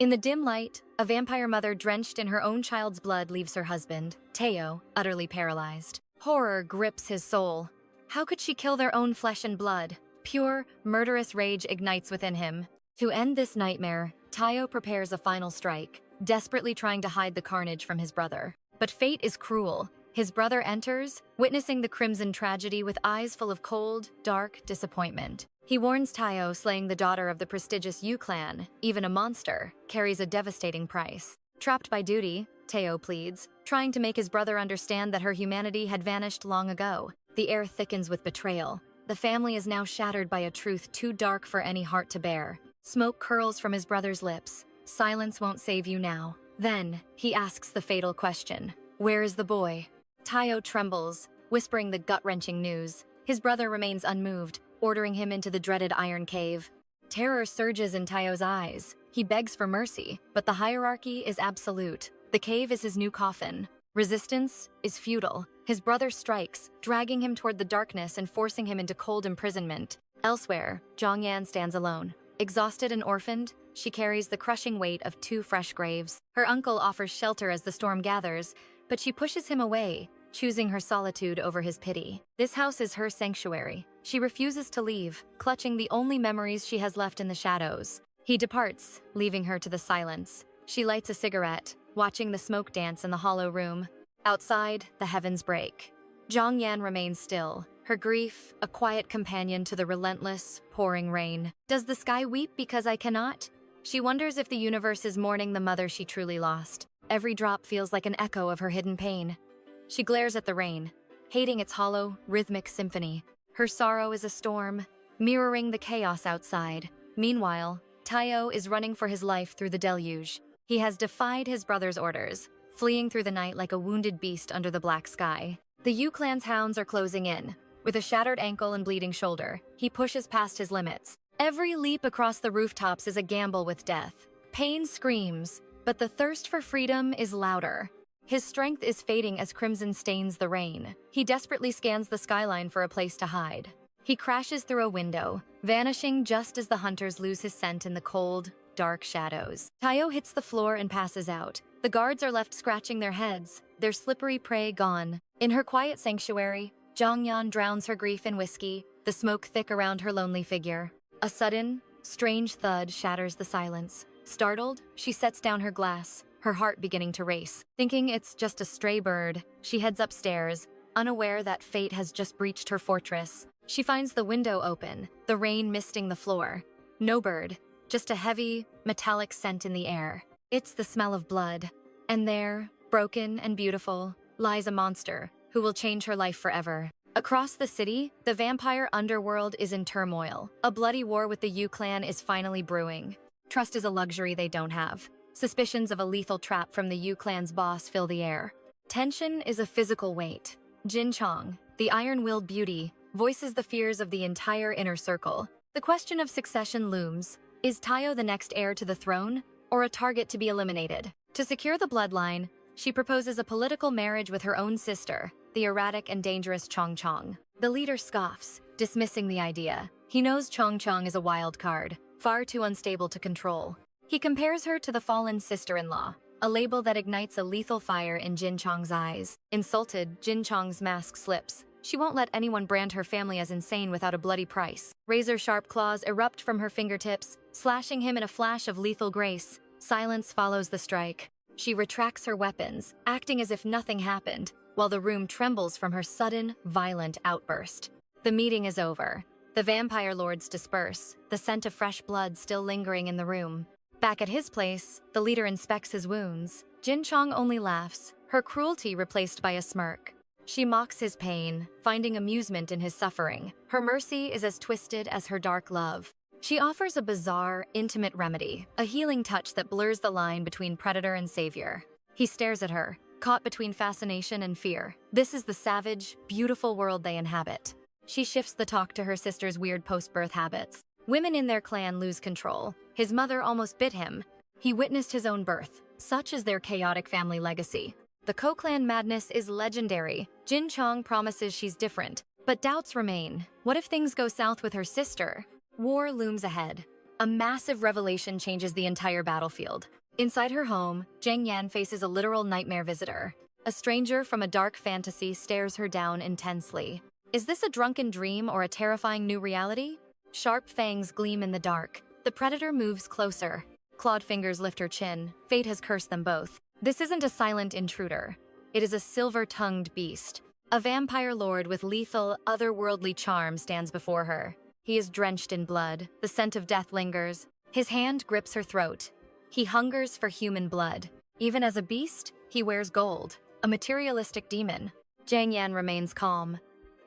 In the dim light, a vampire mother drenched in her own child's blood leaves her husband, Teo, utterly paralyzed. Horror grips his soul. How could she kill their own flesh and blood? Pure, murderous rage ignites within him. To end this nightmare, Teo prepares a final strike, desperately trying to hide the carnage from his brother. But fate is cruel. His brother enters, witnessing the crimson tragedy with eyes full of cold, dark disappointment. He warns Teo slaying the daughter of the prestigious Yu clan, even a monster, carries a devastating price. Trapped by duty, Teo pleads, trying to make his brother understand that her humanity had vanished long ago. The air thickens with betrayal. The family is now shattered by a truth too dark for any heart to bear. Smoke curls from his brother's lips. Silence won't save you now. Then, he asks the fatal question. Where is the boy? Teo trembles, whispering the gut-wrenching news. His brother remains unmoved, ordering him into the dreaded Iron Cave. Terror surges in Teo's eyes. He begs for mercy, but the hierarchy is absolute. The cave is his new coffin. Resistance is futile. His brother strikes, dragging him toward the darkness and forcing him into cold imprisonment. Elsewhere, Zhongyan stands alone. Exhausted and orphaned, she carries the crushing weight of 2 fresh graves. Her uncle offers shelter as the storm gathers, but she pushes him away, choosing her solitude over his pity. This house is her sanctuary. She refuses to leave, clutching the only memories she has left in the shadows. He departs, leaving her to the silence. She lights a cigarette, watching the smoke dance in the hollow room. Outside, the heavens break. Zhongyan remains still, her grief a quiet companion to the relentless, pouring rain. Does the sky weep because I cannot? She wonders if the universe is mourning the mother she truly lost. Every drop feels like an echo of her hidden pain. She glares at the rain, hating its hollow, rhythmic symphony. Her sorrow is a storm, mirroring the chaos outside. Meanwhile, Teo is running for his life through the deluge. He has defied his brother's orders, fleeing through the night like a wounded beast under the black sky. The Yu clan's hounds are closing in. With a shattered ankle and bleeding shoulder, he pushes past his limits. Every leap across the rooftops is a gamble with death. Pain screams, but the thirst for freedom is louder. His strength is fading as crimson stains the rain. He desperately scans the skyline for a place to hide. He crashes through a window, vanishing just as the hunters lose his scent in the cold, dark shadows. Teo hits the floor and passes out. The guards are left scratching their heads, their slippery prey gone. In her quiet sanctuary, Zhongyan drowns her grief in whiskey, the smoke thick around her lonely figure. A sudden, strange thud shatters the silence. Startled, she sets down her glass, her heart beginning to race. Thinking it's just a stray bird, she heads upstairs, unaware that fate has just breached her fortress. She finds the window open, the rain misting the floor. No bird, just a heavy, metallic scent in the air. It's the smell of blood. And there, broken and beautiful, lies a monster who will change her life forever. Across the city, the vampire underworld is in turmoil. A bloody war with the Yu clan is finally brewing. Trust is a luxury they don't have. Suspicions of a lethal trap from the Yu clan's boss fill the air. Tension is a physical weight. Jin Chong, the iron-willed beauty, voices the fears of the entire inner circle. The question of succession looms. Is Teo the next heir to the throne, or a target to be eliminated? To secure the bloodline, she proposes a political marriage with her own sister, the erratic and dangerous Chong Chong. The leader scoffs, dismissing the idea. He knows Chong Chong is a wild card, far too unstable to control. He compares her to the fallen sister-in-law, a label that ignites a lethal fire in Jin Chong's eyes. Insulted, Jin Chong's mask slips. She won't let anyone brand her family as insane without a bloody price. Razor-sharp claws erupt from her fingertips, slashing him in a flash of lethal grace. Silence follows the strike. She retracts her weapons, acting as if nothing happened, while the room trembles from her sudden, violent outburst. The meeting is over. The vampire lords disperse, the scent of fresh blood still lingering in the room. Back at his place, the leader inspects his wounds. Jin Chong only laughs, her cruelty replaced by a smirk. She mocks his pain, finding amusement in his suffering. Her mercy is as twisted as her dark love. She offers a bizarre, intimate remedy, a healing touch that blurs the line between predator and savior. He stares at her, caught between fascination and fear. This is the savage, beautiful world they inhabit. She shifts the talk to her sister's weird post-birth habits. Women in their clan lose control. His mother almost bit him. He witnessed his own birth. Such is their chaotic family legacy. The co-clan madness is legendary. Jin Chong promises she's different, but doubts remain. What if things go south with her sister? War looms ahead. A massive revelation changes the entire battlefield. Inside her home, Jiang Yan faces a literal nightmare visitor. A stranger from a dark fantasy stares her down intensely. Is this a drunken dream or a terrifying new reality? Sharp fangs gleam in the dark. The predator moves closer. Clawed fingers lift her chin. Fate has cursed them both. This isn't a silent intruder. It is a silver-tongued beast. A vampire lord with lethal, otherworldly charm stands before her. He is drenched in blood. The scent of death lingers. His hand grips her throat. He hungers for human blood. Even as a beast, he wears gold. A materialistic demon. Jiang Yan remains calm.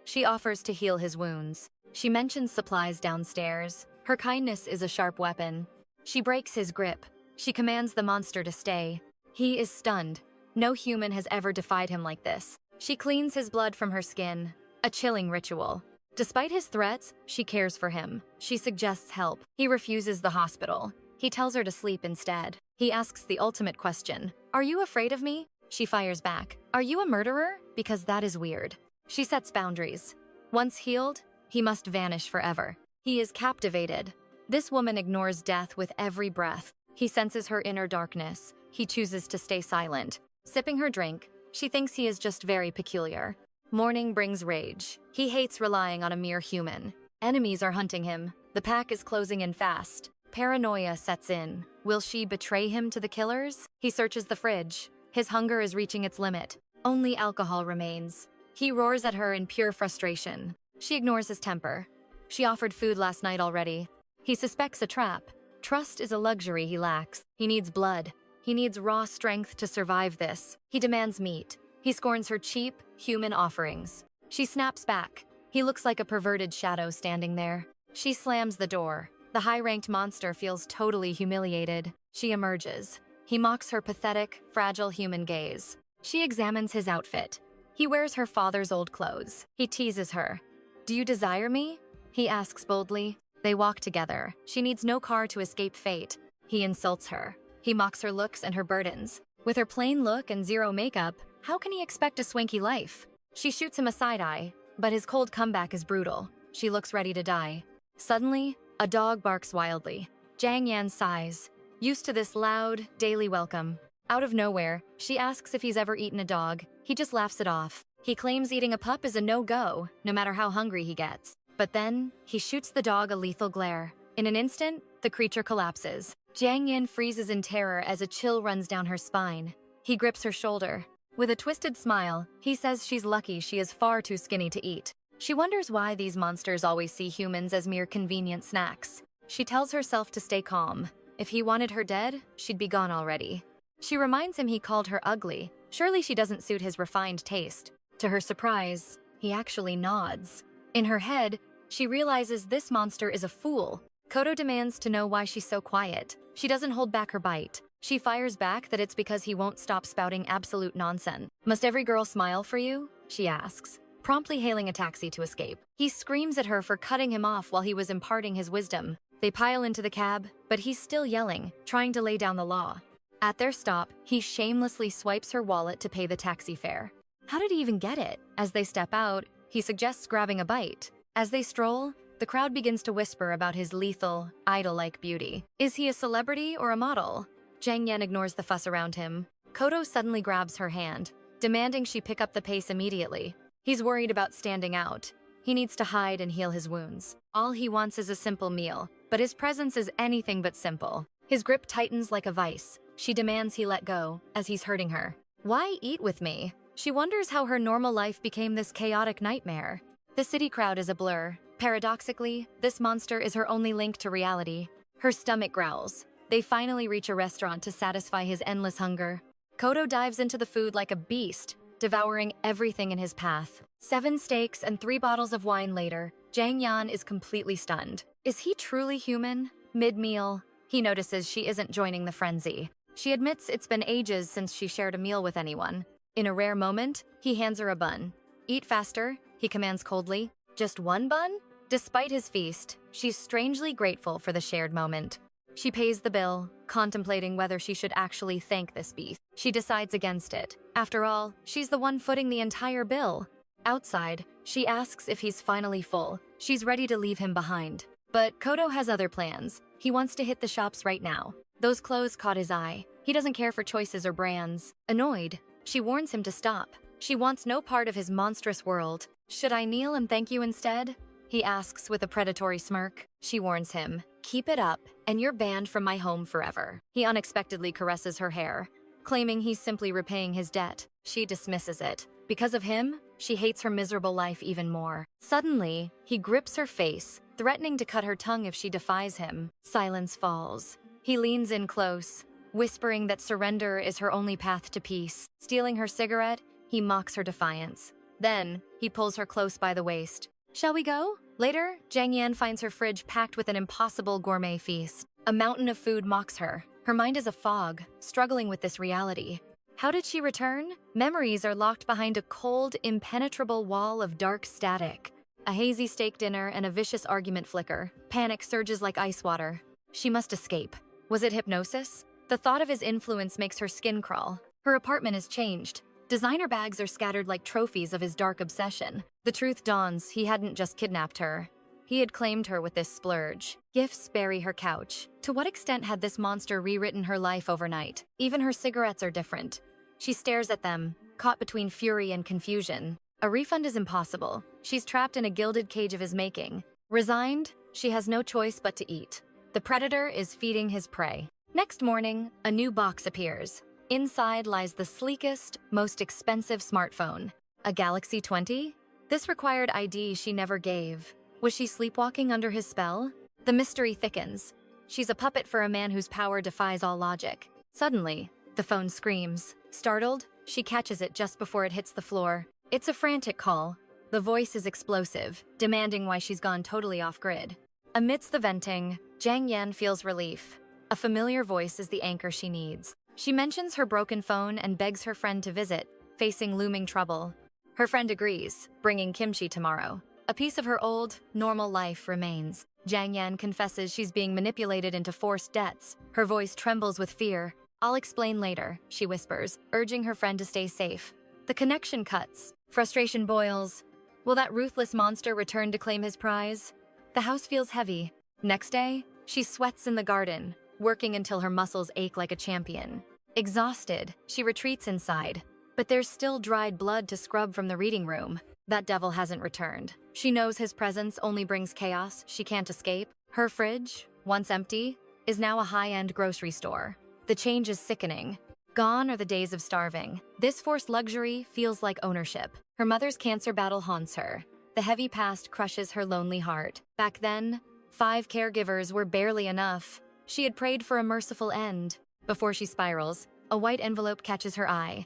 She offers to heal his wounds. She mentions supplies downstairs. Her kindness is a sharp weapon. She breaks his grip. She commands the monster to stay. He is stunned. No human has ever defied him like this. She cleans his blood from her skin. A chilling ritual. Despite his threats, she cares for him. She suggests help. He refuses the hospital. He tells her to sleep instead. He asks the ultimate question. Are you afraid of me? She fires back. Are you a murderer? Because that is weird. She sets boundaries. Once healed, he must vanish forever. He is captivated. This woman ignores death with every breath. He senses her inner darkness. He chooses to stay silent. Sipping her drink, she thinks he is just very peculiar. Morning brings rage. He hates relying on a mere human. Enemies are hunting him. The pack is closing in fast. Paranoia sets in. Will she betray him to the killers? He searches the fridge. His hunger is reaching its limit. Only alcohol remains. He roars at her in pure frustration. She ignores his temper. She offered food last night already. He suspects a trap. Trust is a luxury he lacks. He needs blood. He needs raw strength to survive this. He demands meat. He scorns her cheap, human offerings. She snaps back. He looks like a perverted shadow standing there. She slams the door. The high-ranked monster feels totally humiliated. She emerges. He mocks her pathetic, fragile human gaze. She examines his outfit. He wears her father's old clothes. He teases her. Do you desire me? He asks boldly. They walk together. She needs no car to escape fate. He insults her. He mocks her looks and her burdens. With her plain look and zero makeup, how can he expect a swanky life? She shoots him a side-eye, but his cold comeback is brutal. She looks ready to die. Suddenly, a dog barks wildly. Jiang Yan sighs, used to this loud, daily welcome. Out of nowhere, she asks if he's ever eaten a dog. He just laughs it off. He claims eating a pup is a no-go, no matter how hungry he gets. But then, he shoots the dog a lethal glare. In an instant, the creature collapses. Jiang Yan freezes in terror as a chill runs down her spine. He grips her shoulder. With a twisted smile, he says she's lucky she is far too skinny to eat. She wonders why these monsters always see humans as mere convenient snacks. She tells herself to stay calm. If he wanted her dead, she'd be gone already. She reminds him he called her ugly. Surely she doesn't suit his refined taste. To her surprise, he actually nods. In her head, she realizes this monster is a fool. Kodo demands to know why she's so quiet. She doesn't hold back her bite. She fires back that it's because he won't stop spouting absolute nonsense. Must every girl smile for you? She asks, promptly hailing a taxi to escape. He screams at her for cutting him off while he was imparting his wisdom. They pile into the cab, but he's still yelling, trying to lay down the law. At their stop, he shamelessly swipes her wallet to pay the taxi fare. How did he even get it? As they step out, he suggests grabbing a bite. As they stroll, the crowd begins to whisper about his lethal, idol-like beauty. Is he a celebrity or a model? Jiang Yan ignores the fuss around him. Kodo suddenly grabs her hand, demanding she pick up the pace immediately. He's worried about standing out. He needs to hide and heal his wounds. All he wants is a simple meal, but his presence is anything but simple. His grip tightens like a vice. She demands he let go, as he's hurting her. Why eat with me? She wonders how her normal life became this chaotic nightmare. The city crowd is a blur. Paradoxically, this monster is her only link to reality. Her stomach growls. They finally reach a restaurant to satisfy his endless hunger. Kodo dives into the food like a beast, devouring everything in his path. 7 steaks and 3 bottles of wine later, Jiang Yan is completely stunned. Is he truly human? Mid-meal, he notices she isn't joining the frenzy. She admits it's been ages since she shared a meal with anyone. In a rare moment, he hands her a bun. Eat faster, he commands coldly. Just 1 bun? Despite his feast, she's strangely grateful for the shared moment. She pays the bill, contemplating whether she should actually thank this beast. She decides against it. After all, she's the one footing the entire bill. Outside, she asks if he's finally full. She's ready to leave him behind. But Kodo has other plans. He wants to hit the shops right now. Those clothes caught his eye. He doesn't care for choices or brands. Annoyed, she warns him to stop. She wants no part of his monstrous world. Should I kneel and thank you instead? He asks with a predatory smirk. She warns him, keep it up, and you're banned from my home forever. He unexpectedly caresses her hair, claiming he's simply repaying his debt. She dismisses it. Because of him, she hates her miserable life even more. Suddenly, he grips her face, threatening to cut her tongue if she defies him. Silence falls. He leans in close, whispering that surrender is her only path to peace. Stealing her cigarette, he mocks her defiance. Then, he pulls her close by the waist. Shall we go? Later, Jiang Yan finds her fridge packed with an impossible gourmet feast. A mountain of food mocks her. Her mind is a fog, struggling with this reality. How did she return? Memories are locked behind a cold, impenetrable wall of dark static. A hazy steak dinner and a vicious argument flicker. Panic surges like ice water. She must escape. Was it hypnosis? The thought of his influence makes her skin crawl. Her apartment is changed. Designer bags are scattered like trophies of his dark obsession. The truth dawns, he hadn't just kidnapped her. He had claimed her with this splurge. Gifts bury her couch. To what extent had this monster rewritten her life overnight? Even her cigarettes are different. She stares at them, caught between fury and confusion. A refund is impossible. She's trapped in a gilded cage of his making. Resigned, she has no choice but to eat. The predator is feeding his prey. Next morning, a new box appears. Inside lies the sleekest, most expensive smartphone. A Galaxy 20? This required ID she never gave. Was she sleepwalking under his spell? The mystery thickens. She's a puppet for a man whose power defies all logic. Suddenly, the phone screams. Startled, she catches it just before it hits the floor. It's a frantic call. The voice is explosive, demanding why she's gone totally off-grid. Amidst the venting, Jiang Yan feels relief. A familiar voice is the anchor she needs. She mentions her broken phone and begs her friend to visit, facing looming trouble. Her friend agrees, bringing kimchi tomorrow. A piece of her old, normal life remains. Jiang Yan confesses she's being manipulated into forced debts. Her voice trembles with fear. I'll explain later, she whispers, urging her friend to stay safe. The connection cuts. Frustration boils. Will that ruthless monster return to claim his prize? The house feels heavy. Next day, she sweats in the garden, working until her muscles ache like a champion. Exhausted, she retreats inside. But there's still dried blood to scrub from the reading room. That devil hasn't returned. She knows his presence only brings chaos she can't escape. Her fridge, once empty, is now a high-end grocery store. The change is sickening. Gone are the days of starving. This forced luxury feels like ownership. Her mother's cancer battle haunts her. The heavy past crushes her lonely heart. Back then, 5 caregivers were barely enough. She had prayed for a merciful end. Before she spirals, a white envelope catches her eye.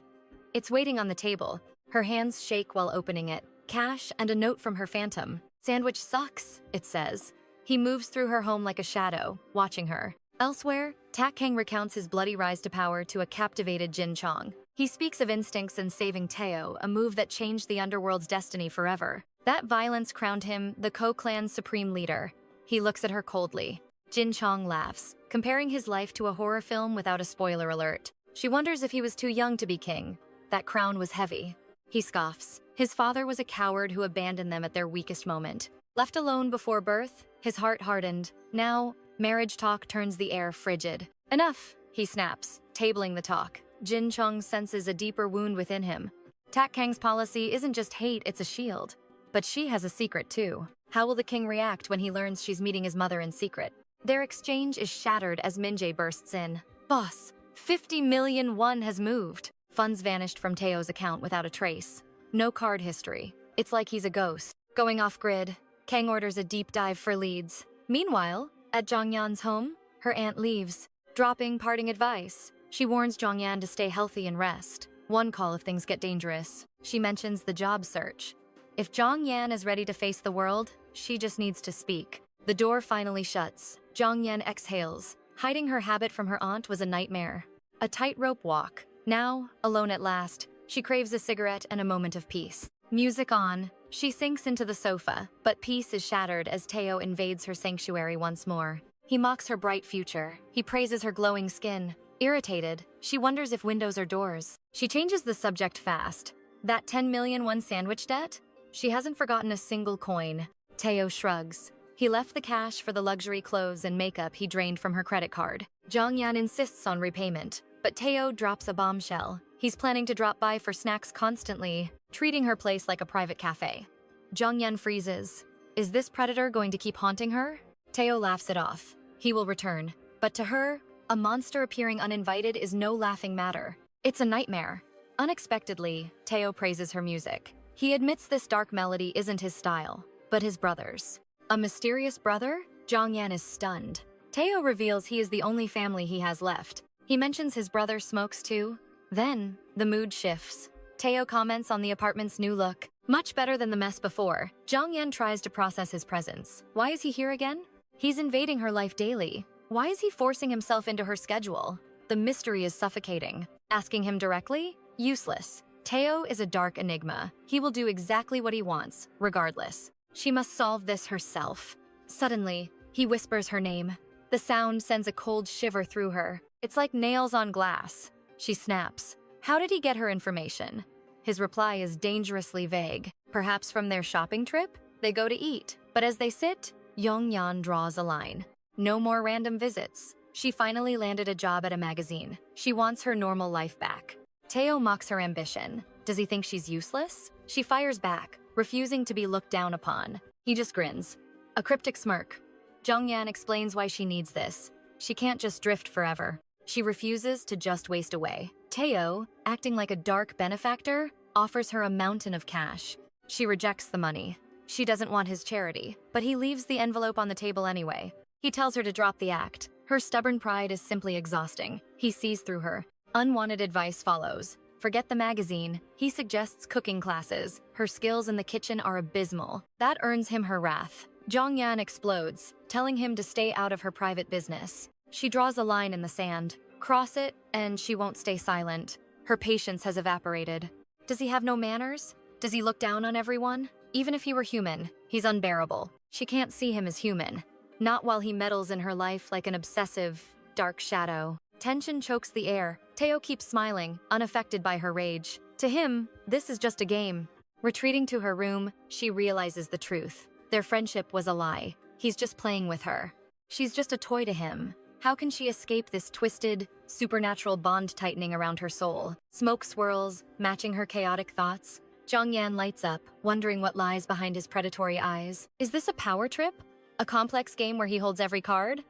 It's waiting on the table. Her hands shake while opening it. Cash and a note from her phantom. Sandwich sucks, it says. He moves through her home like a shadow, watching her. Elsewhere, Tak Kang recounts his bloody rise to power to a captivated Jin Chong. He speaks of instincts and saving Teo, a move that changed the underworld's destiny forever. That violence crowned him the Ko-clan's supreme leader. He looks at her coldly. Jin Chong laughs, comparing his life to a horror film without a spoiler alert. She wonders if he was too young to be king. That crown was heavy. He scoffs. His father was a coward who abandoned them at their weakest moment. Left alone before birth, his heart hardened. Now, marriage talk turns the air frigid. Enough, he snaps, tabling the talk. Jin Chong senses a deeper wound within him. Tak Kang's policy isn't just hate, it's a shield. But she has a secret too. How will the king react when he learns she's meeting his mother in secret? Their exchange is shattered as Min-jae bursts in. Boss, 50 million won has moved. Funds vanished from Teo's account without a trace. No card history. It's like he's a ghost. Going off-grid, Kang orders a deep dive for leads. Meanwhile, at Zhongyan's home, her aunt leaves, dropping parting advice. She warns Zhongyan to stay healthy and rest. One call if things get dangerous. She mentions the job search. If Zhongyan is ready to face the world, she just needs to speak. The door finally shuts. Zhongyan exhales. Hiding her habit from her aunt was a nightmare. A tightrope walk. Now, alone at last, she craves a cigarette and a moment of peace. Music on, she sinks into the sofa, but peace is shattered as Teo invades her sanctuary once more. He mocks her bright future. He praises her glowing skin. Irritated, she wonders if windows are doors. She changes the subject fast. That 10 million won sandwich debt? She hasn't forgotten a single coin. Teo shrugs. He left the cash for the luxury clothes and makeup he drained from her credit card. Jongyan insists on repayment, but Tae-oh drops a bombshell. He's planning to drop by for snacks constantly, treating her place like a private cafe. Jongyan freezes. Is this predator going to keep haunting her? Tae-oh laughs it off. He will return. But to her, a monster appearing uninvited is no laughing matter. It's a nightmare. Unexpectedly, Tae-oh praises her music. He admits this dark melody isn't his style, but his brother's. A mysterious brother? Jongyan is stunned. Tae-oh reveals he is the only family he has left. He mentions his brother smokes too. Then, the mood shifts. Tae-oh comments on the apartment's new look. Much better than the mess before. Jongyan tries to process his presence. Why is he here again? He's invading her life daily. Why is he forcing himself into her schedule? The mystery is suffocating. Asking him directly? Useless. Tae-oh is a dark enigma. He will do exactly what he wants, regardless. She must solve this herself. Suddenly, he whispers her name. The sound sends a cold shiver through her. It's like nails on glass. She snaps. How did he get her information? His reply is dangerously vague. Perhaps from their shopping trip? They go to eat. But as they sit, Jongyan draws a line. No more random visits. She finally landed a job at a magazine. She wants her normal life back. Tae-oh mocks her ambition. Does he think she's useless? She fires back, refusing to be looked down upon. He just grins. A cryptic smirk. Jongyan explains why she needs this. She can't just drift forever. She refuses to just waste away. Tae-oh, acting like a dark benefactor, offers her a mountain of cash. She rejects the money. She doesn't want his charity, but he leaves the envelope on the table anyway. He tells her to drop the act. Her stubborn pride is simply exhausting. He sees through her. Unwanted advice follows. Forget the magazine. He suggests cooking classes. Her skills in the kitchen are abysmal. That earns him her wrath. Jongyan explodes, telling him to stay out of her private business. She draws a line in the sand. Cross it, and she won't stay silent. Her patience has evaporated. Does he have no manners? Does he look down on everyone? Even if he were human, he's unbearable. She can't see him as human. Not while he meddles in her life like an obsessive, dark shadow. Tension chokes the air. Tae-oh keeps smiling, unaffected by her rage. To him, this is just a game. Retreating to her room, she realizes the truth. Their friendship was a lie. He's just playing with her. She's just a toy to him. How can she escape this twisted, supernatural bond tightening around her soul? Smoke swirls, matching her chaotic thoughts. Jongyan lights up, wondering what lies behind his predatory eyes. Is this a power trip? A complex game where he holds every card?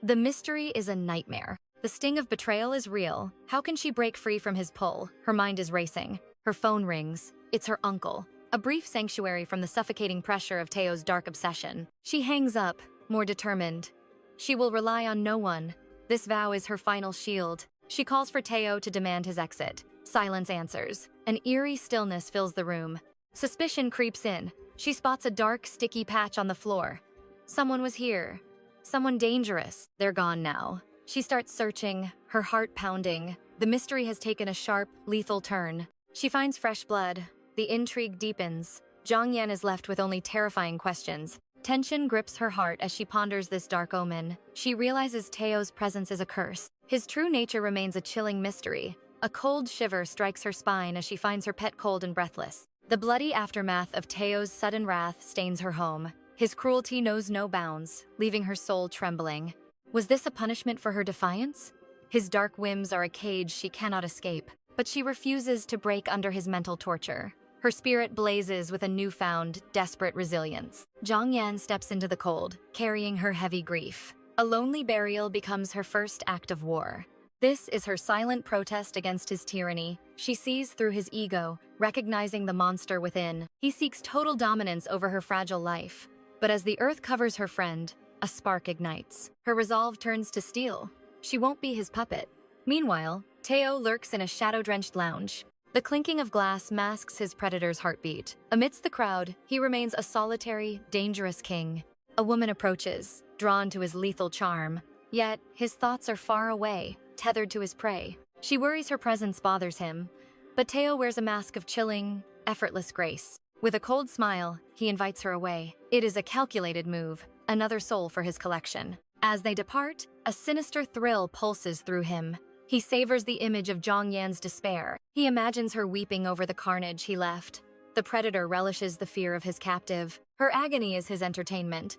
The mystery is a nightmare. The sting of betrayal is real. How can she break free from his pull? Her mind is racing. Her phone rings. It's her uncle. A brief sanctuary from the suffocating pressure of Tae-oh's dark obsession. She hangs up, more determined. She will rely on no one. This vow is her final shield. She calls for Tae-oh to demand his exit. Silence answers. An eerie stillness fills the room. Suspicion creeps in. She spots a dark, sticky patch on the floor. Someone was here. Someone dangerous. They're gone now. She starts searching, her heart pounding. The mystery has taken a sharp, lethal turn. She finds fresh blood. The intrigue deepens. Jongyan is left with only terrifying questions. Tension grips her heart as she ponders this dark omen. She realizes Tae-oh's presence is a curse. His true nature remains a chilling mystery. A cold shiver strikes her spine as she finds her pet cold and breathless. The bloody aftermath of Tae-oh's sudden wrath stains her home. His cruelty knows no bounds, leaving her soul trembling. Was this a punishment for her defiance? His dark whims are a cage she cannot escape, but she refuses to break under his mental torture. Her spirit blazes with a newfound, desperate resilience. Jongyan steps into the cold, carrying her heavy grief. A lonely burial becomes her first act of war. This is her silent protest against his tyranny. She sees through his ego, recognizing the monster within. He seeks total dominance over her fragile life. But as the earth covers her friend, a spark ignites. Her resolve turns to steel. She won't be his puppet. Meanwhile, Tae-oh lurks in a shadow-drenched lounge. The clinking of glass masks his predator's heartbeat. Amidst the crowd, he remains a solitary, dangerous king. A woman approaches, drawn to his lethal charm. Yet, his thoughts are far away, tethered to his prey. She worries her presence bothers him, but Tae-oh wears a mask of chilling, effortless grace. With a cold smile, he invites her away. It is a calculated move, another soul for his collection. As they depart, a sinister thrill pulses through him. He savors the image of Jongyan's despair. He imagines her weeping over the carnage he left. The predator relishes the fear of his captive. Her agony is his entertainment.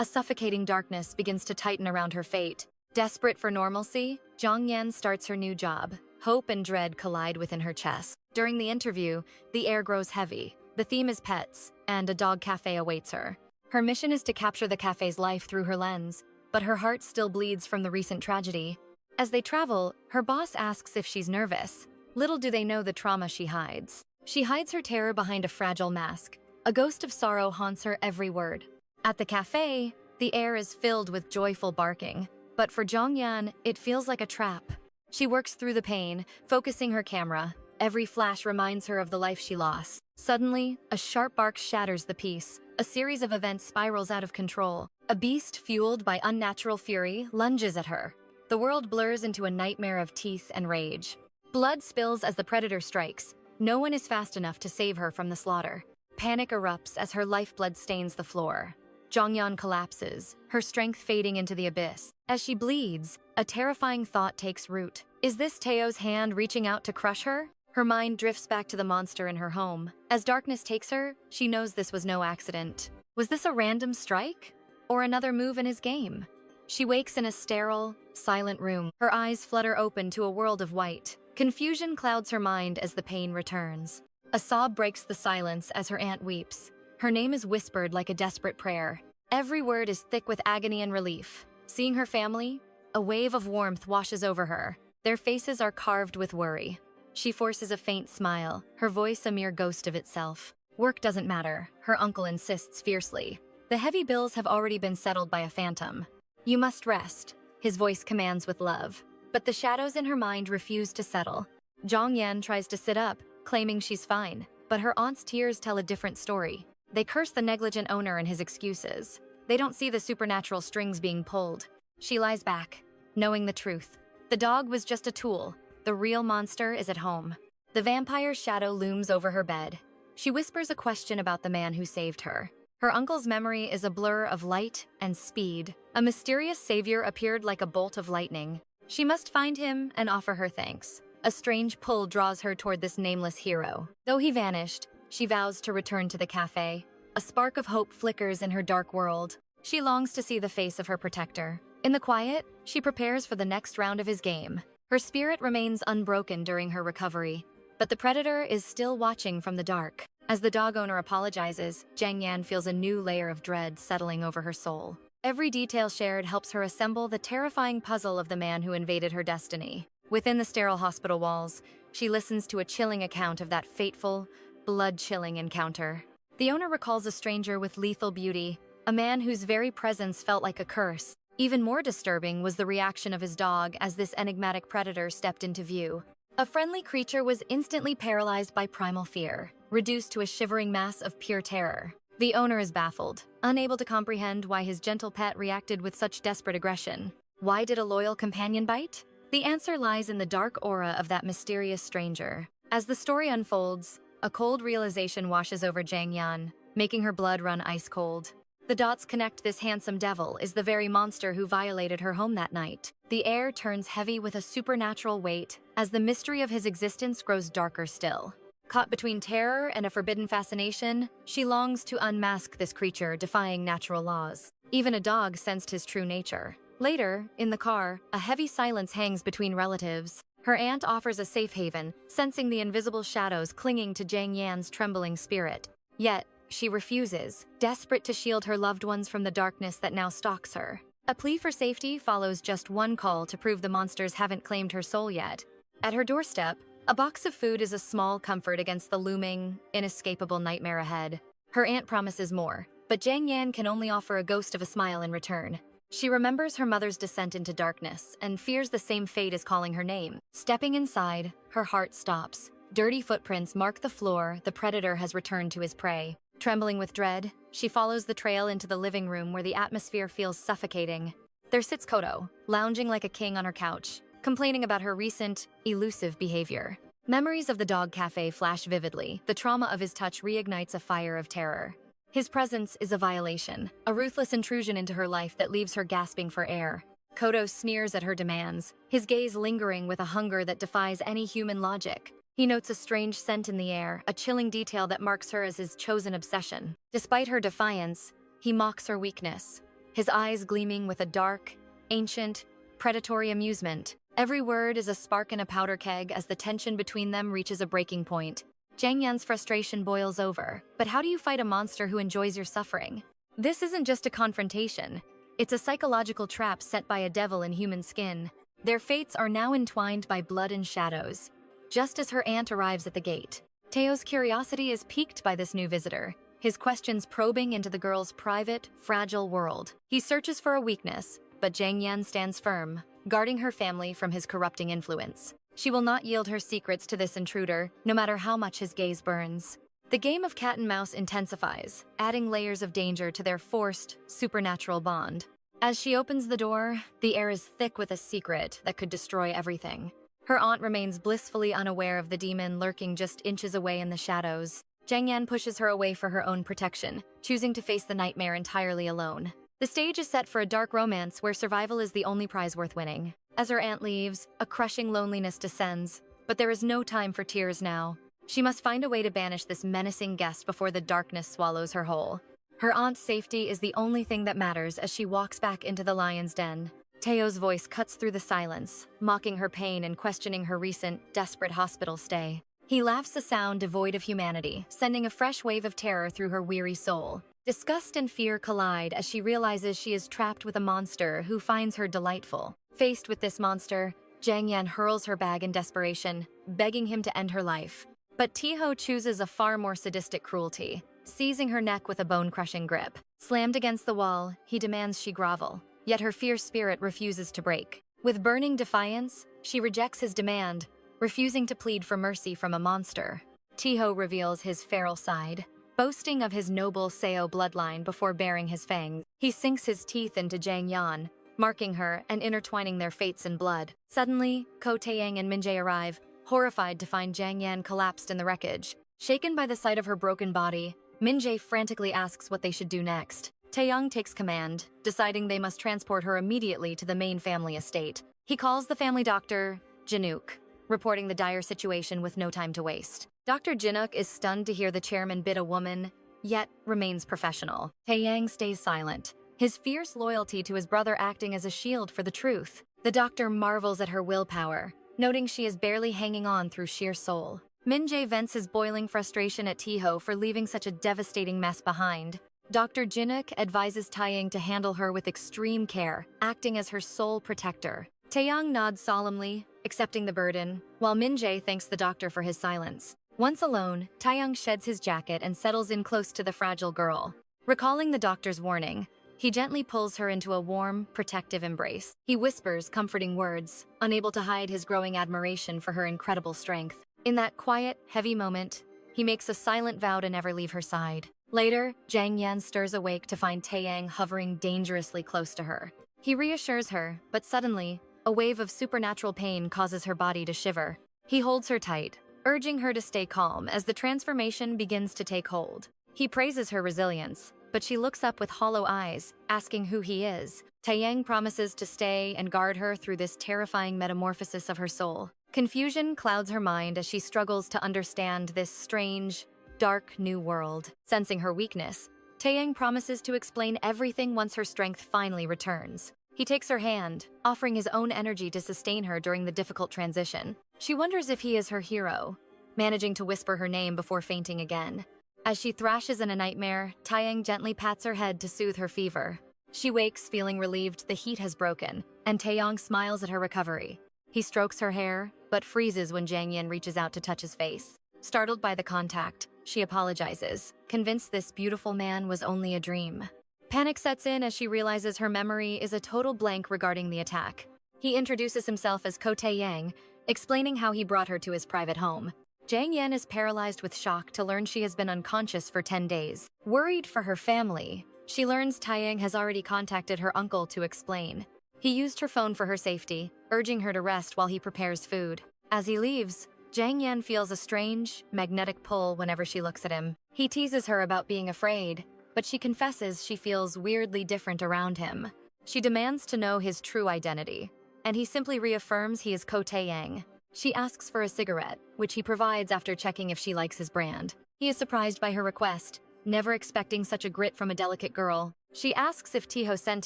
A suffocating darkness begins to tighten around her fate. Desperate for normalcy, Zhang starts her new job. Hope and dread collide within her chest. During the interview, the air grows heavy. The theme is pets, and a dog cafe awaits her. Her mission is to capture the cafe's life through her lens, but her heart still bleeds from the recent tragedy. As they travel, her boss asks if she's nervous. Little do they know the trauma she hides. She hides her terror behind a fragile mask. A ghost of sorrow haunts her every word. At the cafe, the air is filled with joyful barking. But for Zhang, it feels like a trap. She works through the pain, focusing her camera. Every flash reminds her of the life she lost. Suddenly, a sharp bark shatters the peace. A series of events spirals out of control. A beast fueled by unnatural fury lunges at her. The world blurs into a nightmare of teeth and rage. Blood spills as the predator strikes. No one is fast enough to save her from the slaughter. Panic erupts as her lifeblood stains the floor. Zhang collapses, her strength fading into the abyss. As she bleeds, a terrifying thought takes root. Is this Tao's hand reaching out to crush her? Her mind drifts back to the monster in her home. As darkness takes her, she knows this was no accident. Was this a random strike? Or another move in his game? She wakes in a sterile, silent room. Her eyes flutter open to a world of white. Confusion clouds her mind as the pain returns. A sob breaks the silence as her aunt weeps. Her name is whispered like a desperate prayer. Every word is thick with agony and relief. Seeing her family, a wave of warmth washes over her. Their faces are carved with worry. She forces a faint smile, her voice a mere ghost of itself. Work doesn't matter, her uncle insists fiercely. The heavy bills have already been settled by a phantom. You must rest, his voice commands with love. But the shadows in her mind refuse to settle. Zhang tries to sit up, claiming she's fine. But her aunt's tears tell a different story. They curse the negligent owner and his excuses. They don't see the supernatural strings being pulled. She lies back, knowing the truth. The dog was just a tool. The real monster is at home. The vampire's shadow looms over her bed. She whispers a question about the man who saved her. Her uncle's memory is a blur of light and speed. A mysterious savior appeared like a bolt of lightning. She must find him and offer her thanks. A strange pull draws her toward this nameless hero. Though he vanished, she vows to return to the cafe. A spark of hope flickers in her dark world. She longs to see the face of her protector. In the quiet, she prepares for the next round of his game. Her spirit remains unbroken during her recovery, but the predator is still watching from the dark. As the dog owner apologizes, Zhang feels a new layer of dread settling over her soul. Every detail shared helps her assemble the terrifying puzzle of the man who invaded her destiny. Within the sterile hospital walls, she listens to a chilling account of that fateful, blood-chilling encounter. The owner recalls a stranger with lethal beauty, a man whose very presence felt like a curse. Even more disturbing was the reaction of his dog as this enigmatic predator stepped into view. A friendly creature was instantly paralyzed by primal fear, reduced to a shivering mass of pure terror. The owner is baffled, unable to comprehend why his gentle pet reacted with such desperate aggression. Why did a loyal companion bite? The answer lies in the dark aura of that mysterious stranger. As the story unfolds, a cold realization washes over Zhang, making her blood run ice cold. The dots connect. This handsome devil is the very monster who violated her home that night. The air turns heavy with a supernatural weight as the mystery of his existence grows darker still. Caught between terror and a forbidden fascination, she longs to unmask this creature defying natural laws. Even a dog sensed his true nature. Later, in the car, a heavy silence hangs between relatives. Her aunt offers a safe haven, sensing the invisible shadows clinging to Zhang trembling spirit. Yet, she refuses, desperate to shield her loved ones from the darkness that now stalks her. A plea for safety follows just one call to prove the monsters haven't claimed her soul yet. At her doorstep, a box of food is a small comfort against the looming, inescapable nightmare ahead. Her aunt promises more, but Zhang can only offer a ghost of a smile in return. She remembers her mother's descent into darkness and fears the same fate is calling her name. Stepping inside, her heart stops. Dirty footprints mark the floor. The predator has returned to his prey. Trembling with dread, she follows the trail into the living room where the atmosphere feels suffocating. There sits Kodo, lounging like a king on her couch, complaining about her recent, elusive behavior. Memories of the dog cafe flash vividly. The trauma of his touch reignites a fire of terror. His presence is a violation, a ruthless intrusion into her life that leaves her gasping for air. Kodo sneers at her demands, his gaze lingering with a hunger that defies any human logic. He notes a strange scent in the air, a chilling detail that marks her as his chosen obsession. Despite her defiance, he mocks her weakness. his eyes gleaming with a dark, ancient, predatory amusement. Every word is a spark in a powder keg as the tension between them reaches a breaking point. Zhang Yan's frustration boils over. But how do you fight a monster who enjoys your suffering? This isn't just a confrontation. It's a psychological trap set by a devil in human skin. Their fates are now entwined by blood and shadows. Just as her aunt arrives at the gate, Taeho's curiosity is piqued by this new visitor, his questions probing into the girl's private, fragile world. He searches for a weakness, but Zhang Yan stands firm, guarding her family from his corrupting influence. She will not yield her secrets to this intruder, no matter how much his gaze burns. The game of cat and mouse intensifies, adding layers of danger to their forced, supernatural bond. As she opens the door, the air is thick with a secret that could destroy everything. Her aunt remains blissfully unaware of the demon lurking just inches away in the shadows. Zhang Yan pushes her away for her own protection, choosing to face the nightmare entirely alone. The stage is set for a dark romance where survival is the only prize worth winning. As her aunt leaves, a crushing loneliness descends, but there is no time for tears now. She must find a way to banish this menacing guest before the darkness swallows her whole. Her aunt's safety is the only thing that matters as she walks back into the lion's den. Taeho's voice cuts through the silence, mocking her pain and questioning her recent, desperate hospital stay. He laughs a sound devoid of humanity, sending a fresh wave of terror through her weary soul. Disgust and fear collide as she realizes she is trapped with a monster who finds her delightful. Faced with this monster, Zhang Yan hurls her bag in desperation, begging him to end her life. But Taeho chooses a far more sadistic cruelty, seizing her neck with a bone-crushing grip. Slammed against the wall, he demands she grovel. Yet her fierce spirit refuses to break. With burning defiance, she rejects his demand, refusing to plead for mercy from a monster. Taeho reveals his feral side, boasting of his noble Seo bloodline before baring his fangs. He sinks his teeth into Zhang Yan, marking her and intertwining their fates in blood. Suddenly, Ko Taeyang and Min-jae arrive, horrified to find Zhang Yan collapsed in the wreckage. Shaken by the sight of her broken body, Min-jae frantically asks what they should do next. Taeyang takes command, deciding they must transport her immediately to the main family estate. He calls the family doctor, Jinuk, reporting the dire situation with no time to waste. Dr. Jinuk is stunned to hear the chairman bid a woman, yet remains professional. Taeyang stays silent, his fierce loyalty to his brother acting as a shield for the truth. The doctor marvels at her willpower, noting she is barely hanging on through sheer soul. Min-jae vents his boiling frustration at Taeho for leaving such a devastating mess behind. Dr. Jinuk advises Taeyang to handle her with extreme care, acting as her sole protector. Taeyang nods solemnly, accepting the burden, while Min-jae thanks the doctor for his silence. Once alone, Taeyang sheds his jacket and settles in close to the fragile girl. Recalling the doctor's warning, he gently pulls her into a warm, protective embrace. He whispers comforting words, unable to hide his growing admiration for her incredible strength. In that quiet, heavy moment, he makes a silent vow to never leave her side. Later, Zhang Yan stirs awake to find Taeyang hovering dangerously close to her. He reassures her, but suddenly, a wave of supernatural pain causes her body to shiver. He holds her tight, urging her to stay calm as the transformation begins to take hold. He praises her resilience, but she looks up with hollow eyes, asking who he is. Taeyang promises to stay and guard her through this terrifying metamorphosis of her soul. Confusion clouds her mind as she struggles to understand this strange, dark new world. Sensing her weakness, Taeyang promises to explain everything once her strength finally returns. He takes her hand, offering his own energy to sustain her during the difficult transition. She wonders if he is her hero, managing to whisper her name before fainting again. As she thrashes in a nightmare, Taeyang gently pats her head to soothe her fever. She wakes feeling relieved the heat has broken, and Taeyang smiles at her recovery. He strokes her hair, but freezes when Zhang Yan reaches out to touch his face. Startled by the contact, she apologizes, convinced this beautiful man was only a dream. Panic sets in as she realizes her memory is a total blank regarding the attack. He introduces himself as Ko Taeyang, explaining how he brought her to his private home. Zhang Yan is paralyzed with shock to learn she has been unconscious for 10 days. Worried for her family, she learns Taeyang has already contacted her uncle to explain. He used her phone for her safety, urging her to rest while he prepares food. As he leaves, Zhang Yan feels a strange, magnetic pull whenever she looks at him. He teases her about being afraid, but she confesses she feels weirdly different around him. She demands to know his true identity, and he simply reaffirms he is Ko Taeyang. She asks for a cigarette, which he provides after checking if she likes his brand. He is surprised by her request, never expecting such a grit from a delicate girl. She asks if Taeho sent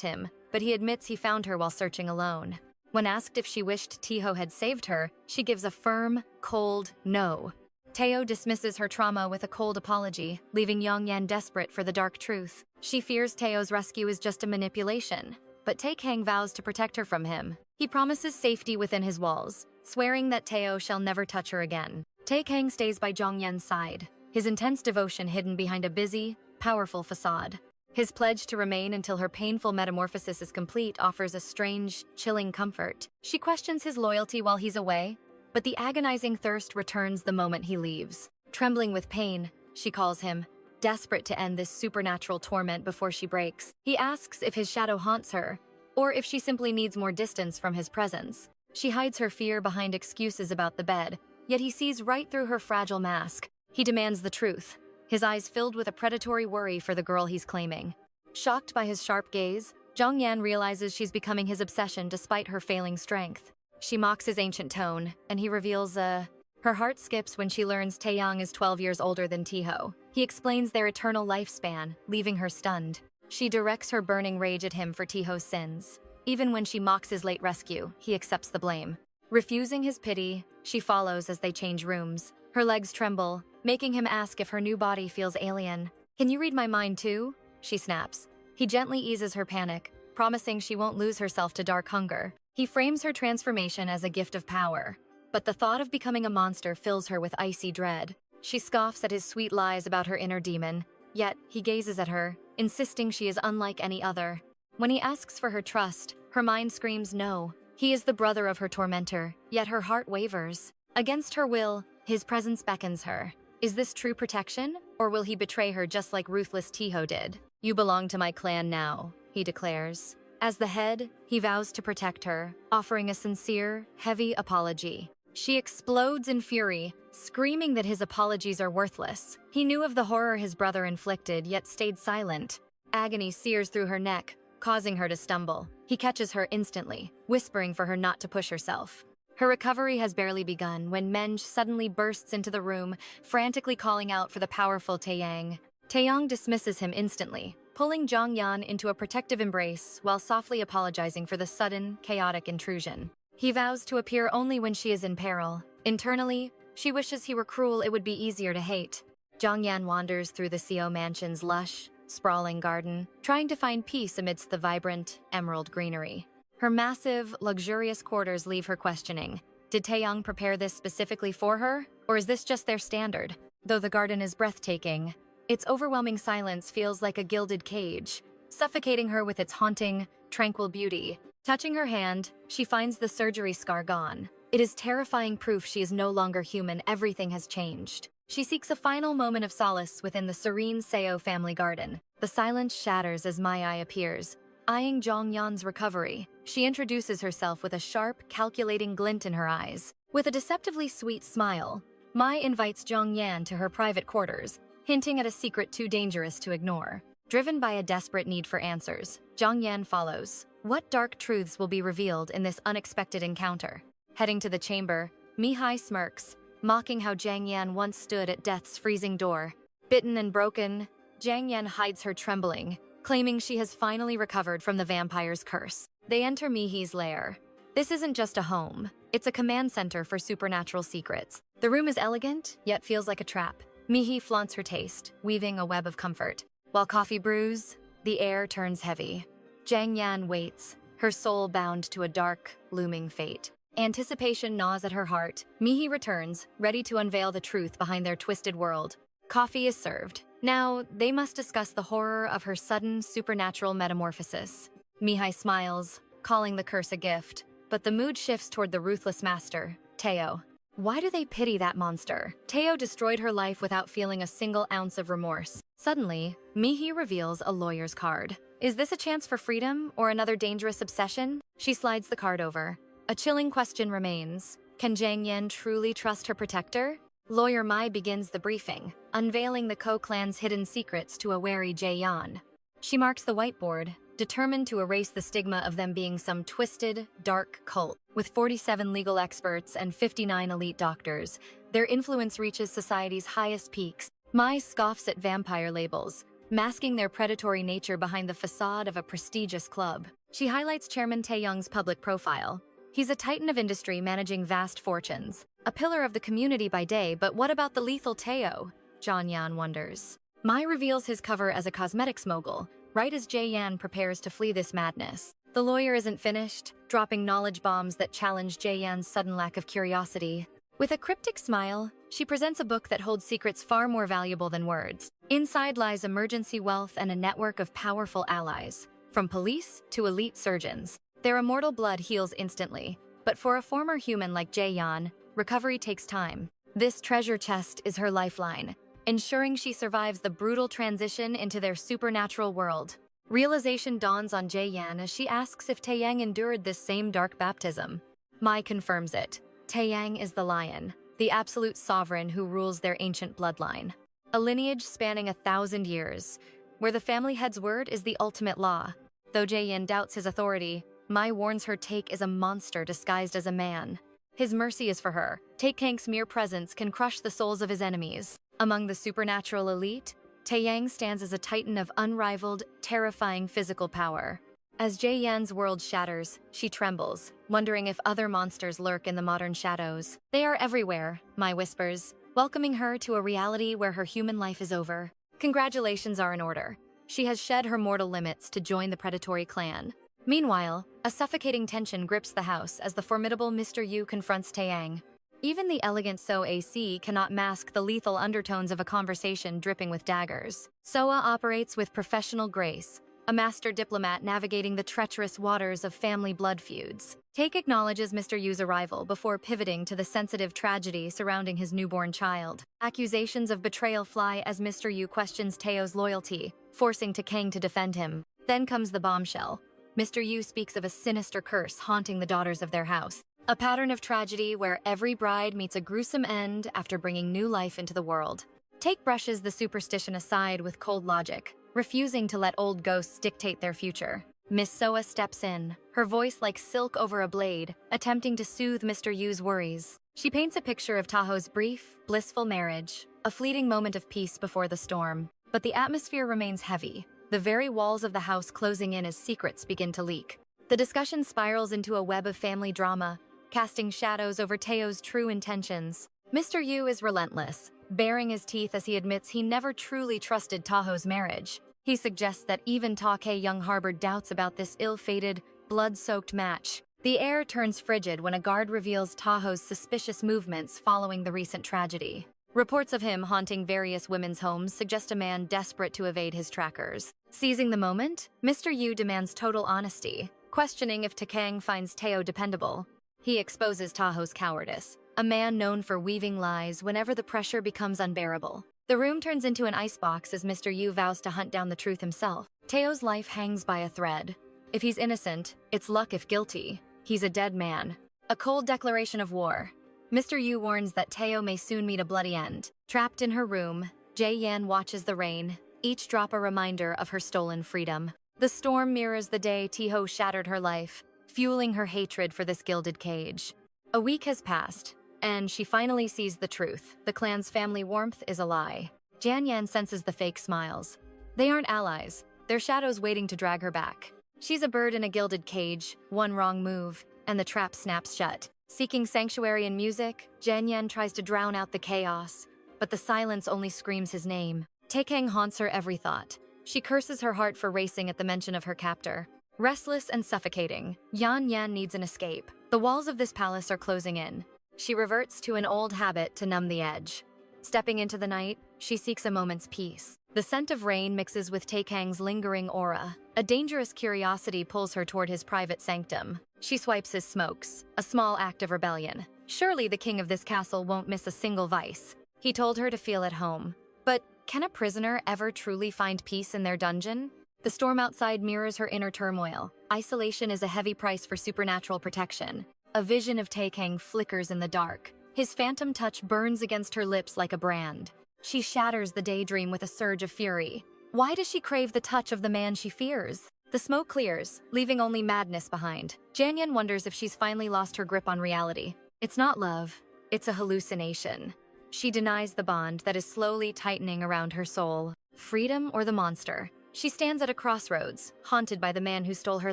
him, but he admits he found her while searching alone. When asked if she wished Taeho had saved her, she gives a firm, cold no. Taeho dismisses her trauma with a cold apology, leaving Yongyan desperate for the dark truth. She fears Taeho's rescue is just a manipulation, but Tae-kang vows to protect her from him. He promises safety within his walls, swearing that Taeho shall never touch her again. Tae-kang stays by Jongyan's side, his intense devotion hidden behind a busy, powerful facade. His pledge to remain until her painful metamorphosis is complete offers a strange, chilling comfort. She questions his loyalty while he's away, but the agonizing thirst returns the moment he leaves. Trembling with pain, she calls him, desperate to end this supernatural torment before she breaks. He asks if his shadow haunts her, or if she simply needs more distance from his presence. She hides her fear behind excuses about the bed, yet he sees right through her fragile mask. He demands the truth, his eyes filled with a predatory worry for the girl he's claiming. Shocked by his sharp gaze, Jongyan realizes she's becoming his obsession despite her failing strength. She mocks his ancient tone, and he reveals her heart skips when she learns Taeyang is 12 years older than Taeho. He explains their eternal lifespan, leaving her stunned. She directs her burning rage at him for Taeho's sins. Even when she mocks his late rescue, he accepts the blame. Refusing his pity, she follows as they change rooms. Her legs tremble, making him ask if her new body feels alien. "Can you read my mind too?" she snaps. He gently eases her panic, promising she won't lose herself to dark hunger. He frames her transformation as a gift of power, but the thought of becoming a monster fills her with icy dread. She scoffs at his sweet lies about her inner demon, yet he gazes at her, insisting she is unlike any other. When he asks for her trust, her mind screams no. He is the brother of her tormentor, yet her heart wavers. Against her will, his presence beckons her. Is this true protection, or will he betray her just like ruthless Taeho did? "You belong to my clan now," he declares. As the head, he vows to protect her, offering a sincere, heavy apology. She explodes in fury, screaming that his apologies are worthless. He knew of the horror his brother inflicted, yet stayed silent. Agony sears through her neck, causing her to stumble. He catches her instantly, whispering for her not to push herself. Her recovery has barely begun when Menj suddenly bursts into the room, frantically calling out for the powerful Taeyang. Taeyang dismisses him instantly, pulling Jongyan into a protective embrace while softly apologizing for the sudden, chaotic intrusion. He vows to appear only when she is in peril. Internally, she wishes he were cruel, it would be easier to hate. Jongyan wanders through the Seo mansion's lush, sprawling garden, trying to find peace amidst the vibrant, emerald greenery. Her massive, luxurious quarters leave her questioning. Did Taeyang prepare this specifically for her, or is this just their standard? Though the garden is breathtaking, its overwhelming silence feels like a gilded cage, suffocating her with its haunting, tranquil beauty. Touching her hand, she finds the surgery scar gone. It is terrifying proof she is no longer human, everything has changed. She seeks a final moment of solace within the serene Seo family garden. The silence shatters as Mai appears, eyeing Jongyan's recovery. She introduces herself with a sharp, calculating glint in her eyes. With a deceptively sweet smile, Mai invites Jongyan to her private quarters, hinting at a secret too dangerous to ignore. Driven by a desperate need for answers, Jongyan follows. What dark truths will be revealed in this unexpected encounter? Heading to the chamber, Mihai smirks, mocking how Jongyan once stood at death's freezing door. Bitten and broken, Jongyan hides her trembling, claiming she has finally recovered from the vampire's curse. They enter Mihai's lair. This isn't just a home, it's a command center for supernatural secrets. The room is elegant, yet feels like a trap. Mihai flaunts her taste, weaving a web of comfort. While coffee brews, the air turns heavy. Jongyan waits, her soul bound to a dark, looming fate. Anticipation gnaws at her heart. Mihai returns, ready to unveil the truth behind their twisted world. Coffee is served. Now, they must discuss the horror of her sudden, supernatural metamorphosis. Mihai smiles, calling the curse a gift, but the mood shifts toward the ruthless master, Taeho. Why do they pity that monster? Taeho destroyed her life without feeling a single ounce of remorse. Suddenly, Mihai reveals a lawyer's card. Is this a chance for freedom or another dangerous obsession? She slides the card over. A chilling question remains. Can Jongyan truly trust her protector? Lawyer Mai begins the briefing, unveiling the Ko-clan's hidden secrets to a wary Jaeyeon. She marks the whiteboard, determined to erase the stigma of them being some twisted, dark cult. With 47 legal experts and 59 elite doctors, their influence reaches society's highest peaks. Mai scoffs at vampire labels, masking their predatory nature behind the facade of a prestigious club. She highlights Chairman Taeyoung's public profile. He's a titan of industry managing vast fortunes, a pillar of the community by day, but what about the lethal Taeo? John-yan wonders. Mai reveals his cover as a cosmetics mogul, right as Jae-yan prepares to flee this madness. The lawyer isn't finished, dropping knowledge bombs that challenge Jae-yan's sudden lack of curiosity. With a cryptic smile, she presents a book that holds secrets far more valuable than words. Inside lies emergency wealth and a network of powerful allies, from police to elite surgeons. Their immortal blood heals instantly, but for a former human like Jae-yan, recovery takes time. This treasure chest is her lifeline, ensuring she survives the brutal transition into their supernatural world. Realization dawns on Jae-yan as she asks if Taeyang endured this same dark baptism. Mai confirms it. Taeyang is the lion, the absolute sovereign who rules their ancient bloodline. A lineage spanning 1,000 years, where the family head's word is the ultimate law. Though Jae-yan doubts his authority, Mai warns her Taek is a monster disguised as a man. His mercy is for her. Taekang's mere presence can crush the souls of his enemies. Among the supernatural elite, Taeyang stands as a titan of unrivaled, terrifying physical power. As Jae-yan's world shatters, she trembles, wondering if other monsters lurk in the modern shadows. They are everywhere, Mai whispers, welcoming her to a reality where her human life is over. Congratulations are in order. She has shed her mortal limits to join the predatory clan. Meanwhile, a suffocating tension grips the house as the formidable Mr. Yu confronts Taeyang. Even the elegant So AC cannot mask the lethal undertones of a conversation dripping with daggers. Soa operates with professional grace, a master diplomat navigating the treacherous waters of family blood feuds. Taek acknowledges Mr. Yu's arrival before pivoting to the sensitive tragedy surrounding his newborn child. Accusations of betrayal fly as Mr. Yu questions Taeo's loyalty, forcing Taekang to defend him. Then comes the bombshell. Mr. Yu speaks of a sinister curse haunting the daughters of their house. A pattern of tragedy where every bride meets a gruesome end after bringing new life into the world. Taek brushes the superstition aside with cold logic, refusing to let old ghosts dictate their future. Miss Soa steps in, her voice like silk over a blade, attempting to soothe Mr. Yu's worries. She paints a picture of Taho's brief, blissful marriage, a fleeting moment of peace before the storm. But the atmosphere remains heavy, the very walls of the house closing in as secrets begin to leak. The discussion spirals into a web of family drama, casting shadows over Taeo's true intentions. Mr. Yu is relentless, baring his teeth as he admits he never truly trusted Taho's marriage. He suggests that even Ta Kae-young harbored doubts about this ill-fated, blood-soaked match. The air turns frigid when a guard reveals Taho's suspicious movements following the recent tragedy. Reports of him haunting various women's homes suggest a man desperate to evade his trackers. Seizing the moment, Mr. Yu demands total honesty, questioning if Taekang finds Taeo dependable. He exposes Taho's cowardice, a man known for weaving lies whenever the pressure becomes unbearable. The room turns into an icebox as Mr. Yu vows to hunt down the truth himself. Taeo's life hangs by a thread. If he's innocent, it's luck. If guilty, he's a dead man. A cold declaration of war. Mr. Yu warns that Taeo may soon meet a bloody end. Trapped in her room, Jae-yan watches the rain, each drop a reminder of her stolen freedom. The storm mirrors the day Taho shattered her life, fueling her hatred for this gilded cage. A week has passed, and she finally sees the truth. The clan's family warmth is a lie. Jan-yan senses the fake smiles. They aren't allies, they're shadows waiting to drag her back. She's a bird in a gilded cage, one wrong move, and the trap snaps shut. Seeking sanctuary in music, Jan-yan tries to drown out the chaos, but the silence only screams his name. Taekang haunts her every thought. She curses her heart for racing at the mention of her captor. Restless and suffocating, Yan-yan needs an escape. The walls of this palace are closing in. She reverts to an old habit to numb the edge. Stepping into the night, she seeks a moment's peace. The scent of rain mixes with Taekang's lingering aura. A dangerous curiosity pulls her toward his private sanctum. She swipes his smokes, a small act of rebellion. Surely the king of this castle won't miss a single vice. He told her to feel at home. But can a prisoner ever truly find peace in their dungeon? The storm outside mirrors her inner turmoil. Isolation is a heavy price for supernatural protection. A vision of Taekang flickers in the dark. His phantom touch burns against her lips like a brand. She shatters the daydream with a surge of fury. Why does she crave the touch of the man she fears? The smoke clears, leaving only madness behind. Janyan wonders if she's finally lost her grip on reality. It's not love, it's a hallucination. She denies the bond that is slowly tightening around her soul. Freedom or the monster? She stands at a crossroads, haunted by the man who stole her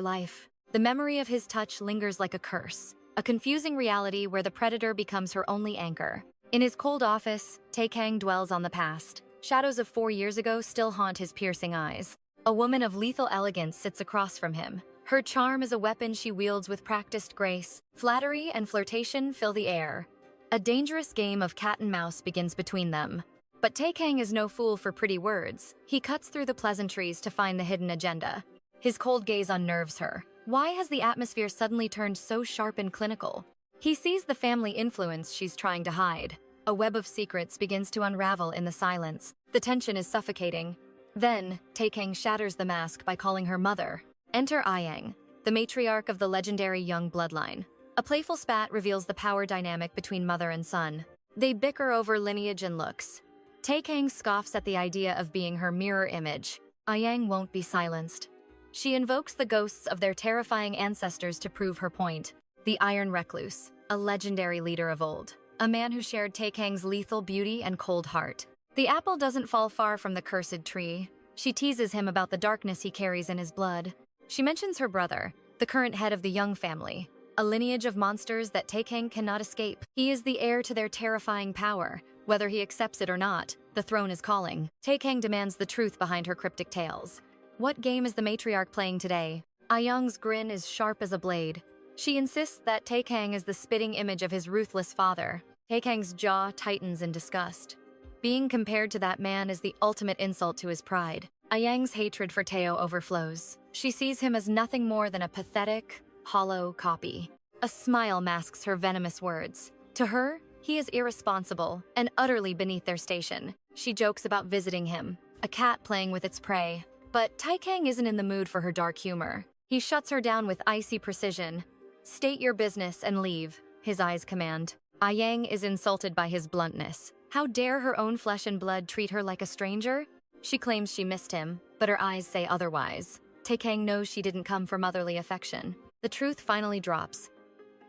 life. The memory of his touch lingers like a curse, a confusing reality where the predator becomes her only anchor. In his cold office, Tae-kang dwells on the past. Shadows of 4 years ago still haunt his piercing eyes. A woman of lethal elegance sits across from him. Her charm is a weapon she wields with practiced grace. Flattery and flirtation fill the air. A dangerous game of cat and mouse begins between them. But Tae-kang is no fool for pretty words. He cuts through the pleasantries to find the hidden agenda. His cold gaze unnerves her. Why has the atmosphere suddenly turned so sharp and clinical? He sees the family influence she's trying to hide. A web of secrets begins to unravel in the silence. The tension is suffocating. Then, Tae-kang shatters the mask by calling her mother. Enter 𝒖💏🕋, the matriarch of the legendary young bloodline. A playful spat reveals the power dynamic between mother and son. They bicker over lineage and looks. Tae-kang scoffs at the idea of being her mirror image. 𝒖💏🕋 won't be silenced. She invokes the ghosts of their terrifying ancestors to prove her point. The Iron Recluse, a legendary leader of old. A man who shared Tae-kang's lethal beauty and cold heart. The apple doesn't fall far from the cursed tree. She teases him about the darkness he carries in his blood. She mentions her brother, the current head of the Young family, a lineage of monsters that Tae-kang cannot escape. He is the heir to their terrifying power. Whether he accepts it or not, the throne is calling. Tae-kang demands the truth behind her cryptic tales. What game is the matriarch playing today? 𝒖💏🕋's grin is sharp as a blade. She insists that Tae-kang is the spitting image of his ruthless father. Tae-kang's jaw tightens in disgust. Being compared to that man is the ultimate insult to his pride. 𝒖💏🕋's hatred for Tae-yo overflows. She sees him as nothing more than a pathetic, hollow copy. A smile masks her venomous words. To her, he is irresponsible and utterly beneath their station. She jokes about visiting him, a cat playing with its prey. But Tae-kang isn't in the mood for her dark humor. He shuts her down with icy precision. State your business and leave, his eyes command. 𝒖💏𕋃 is insulted by his bluntness. How dare her own flesh and blood treat her like a stranger? She claims she missed him, but her eyes say otherwise. Tae-kang knows she didn't come for motherly affection. The truth finally drops.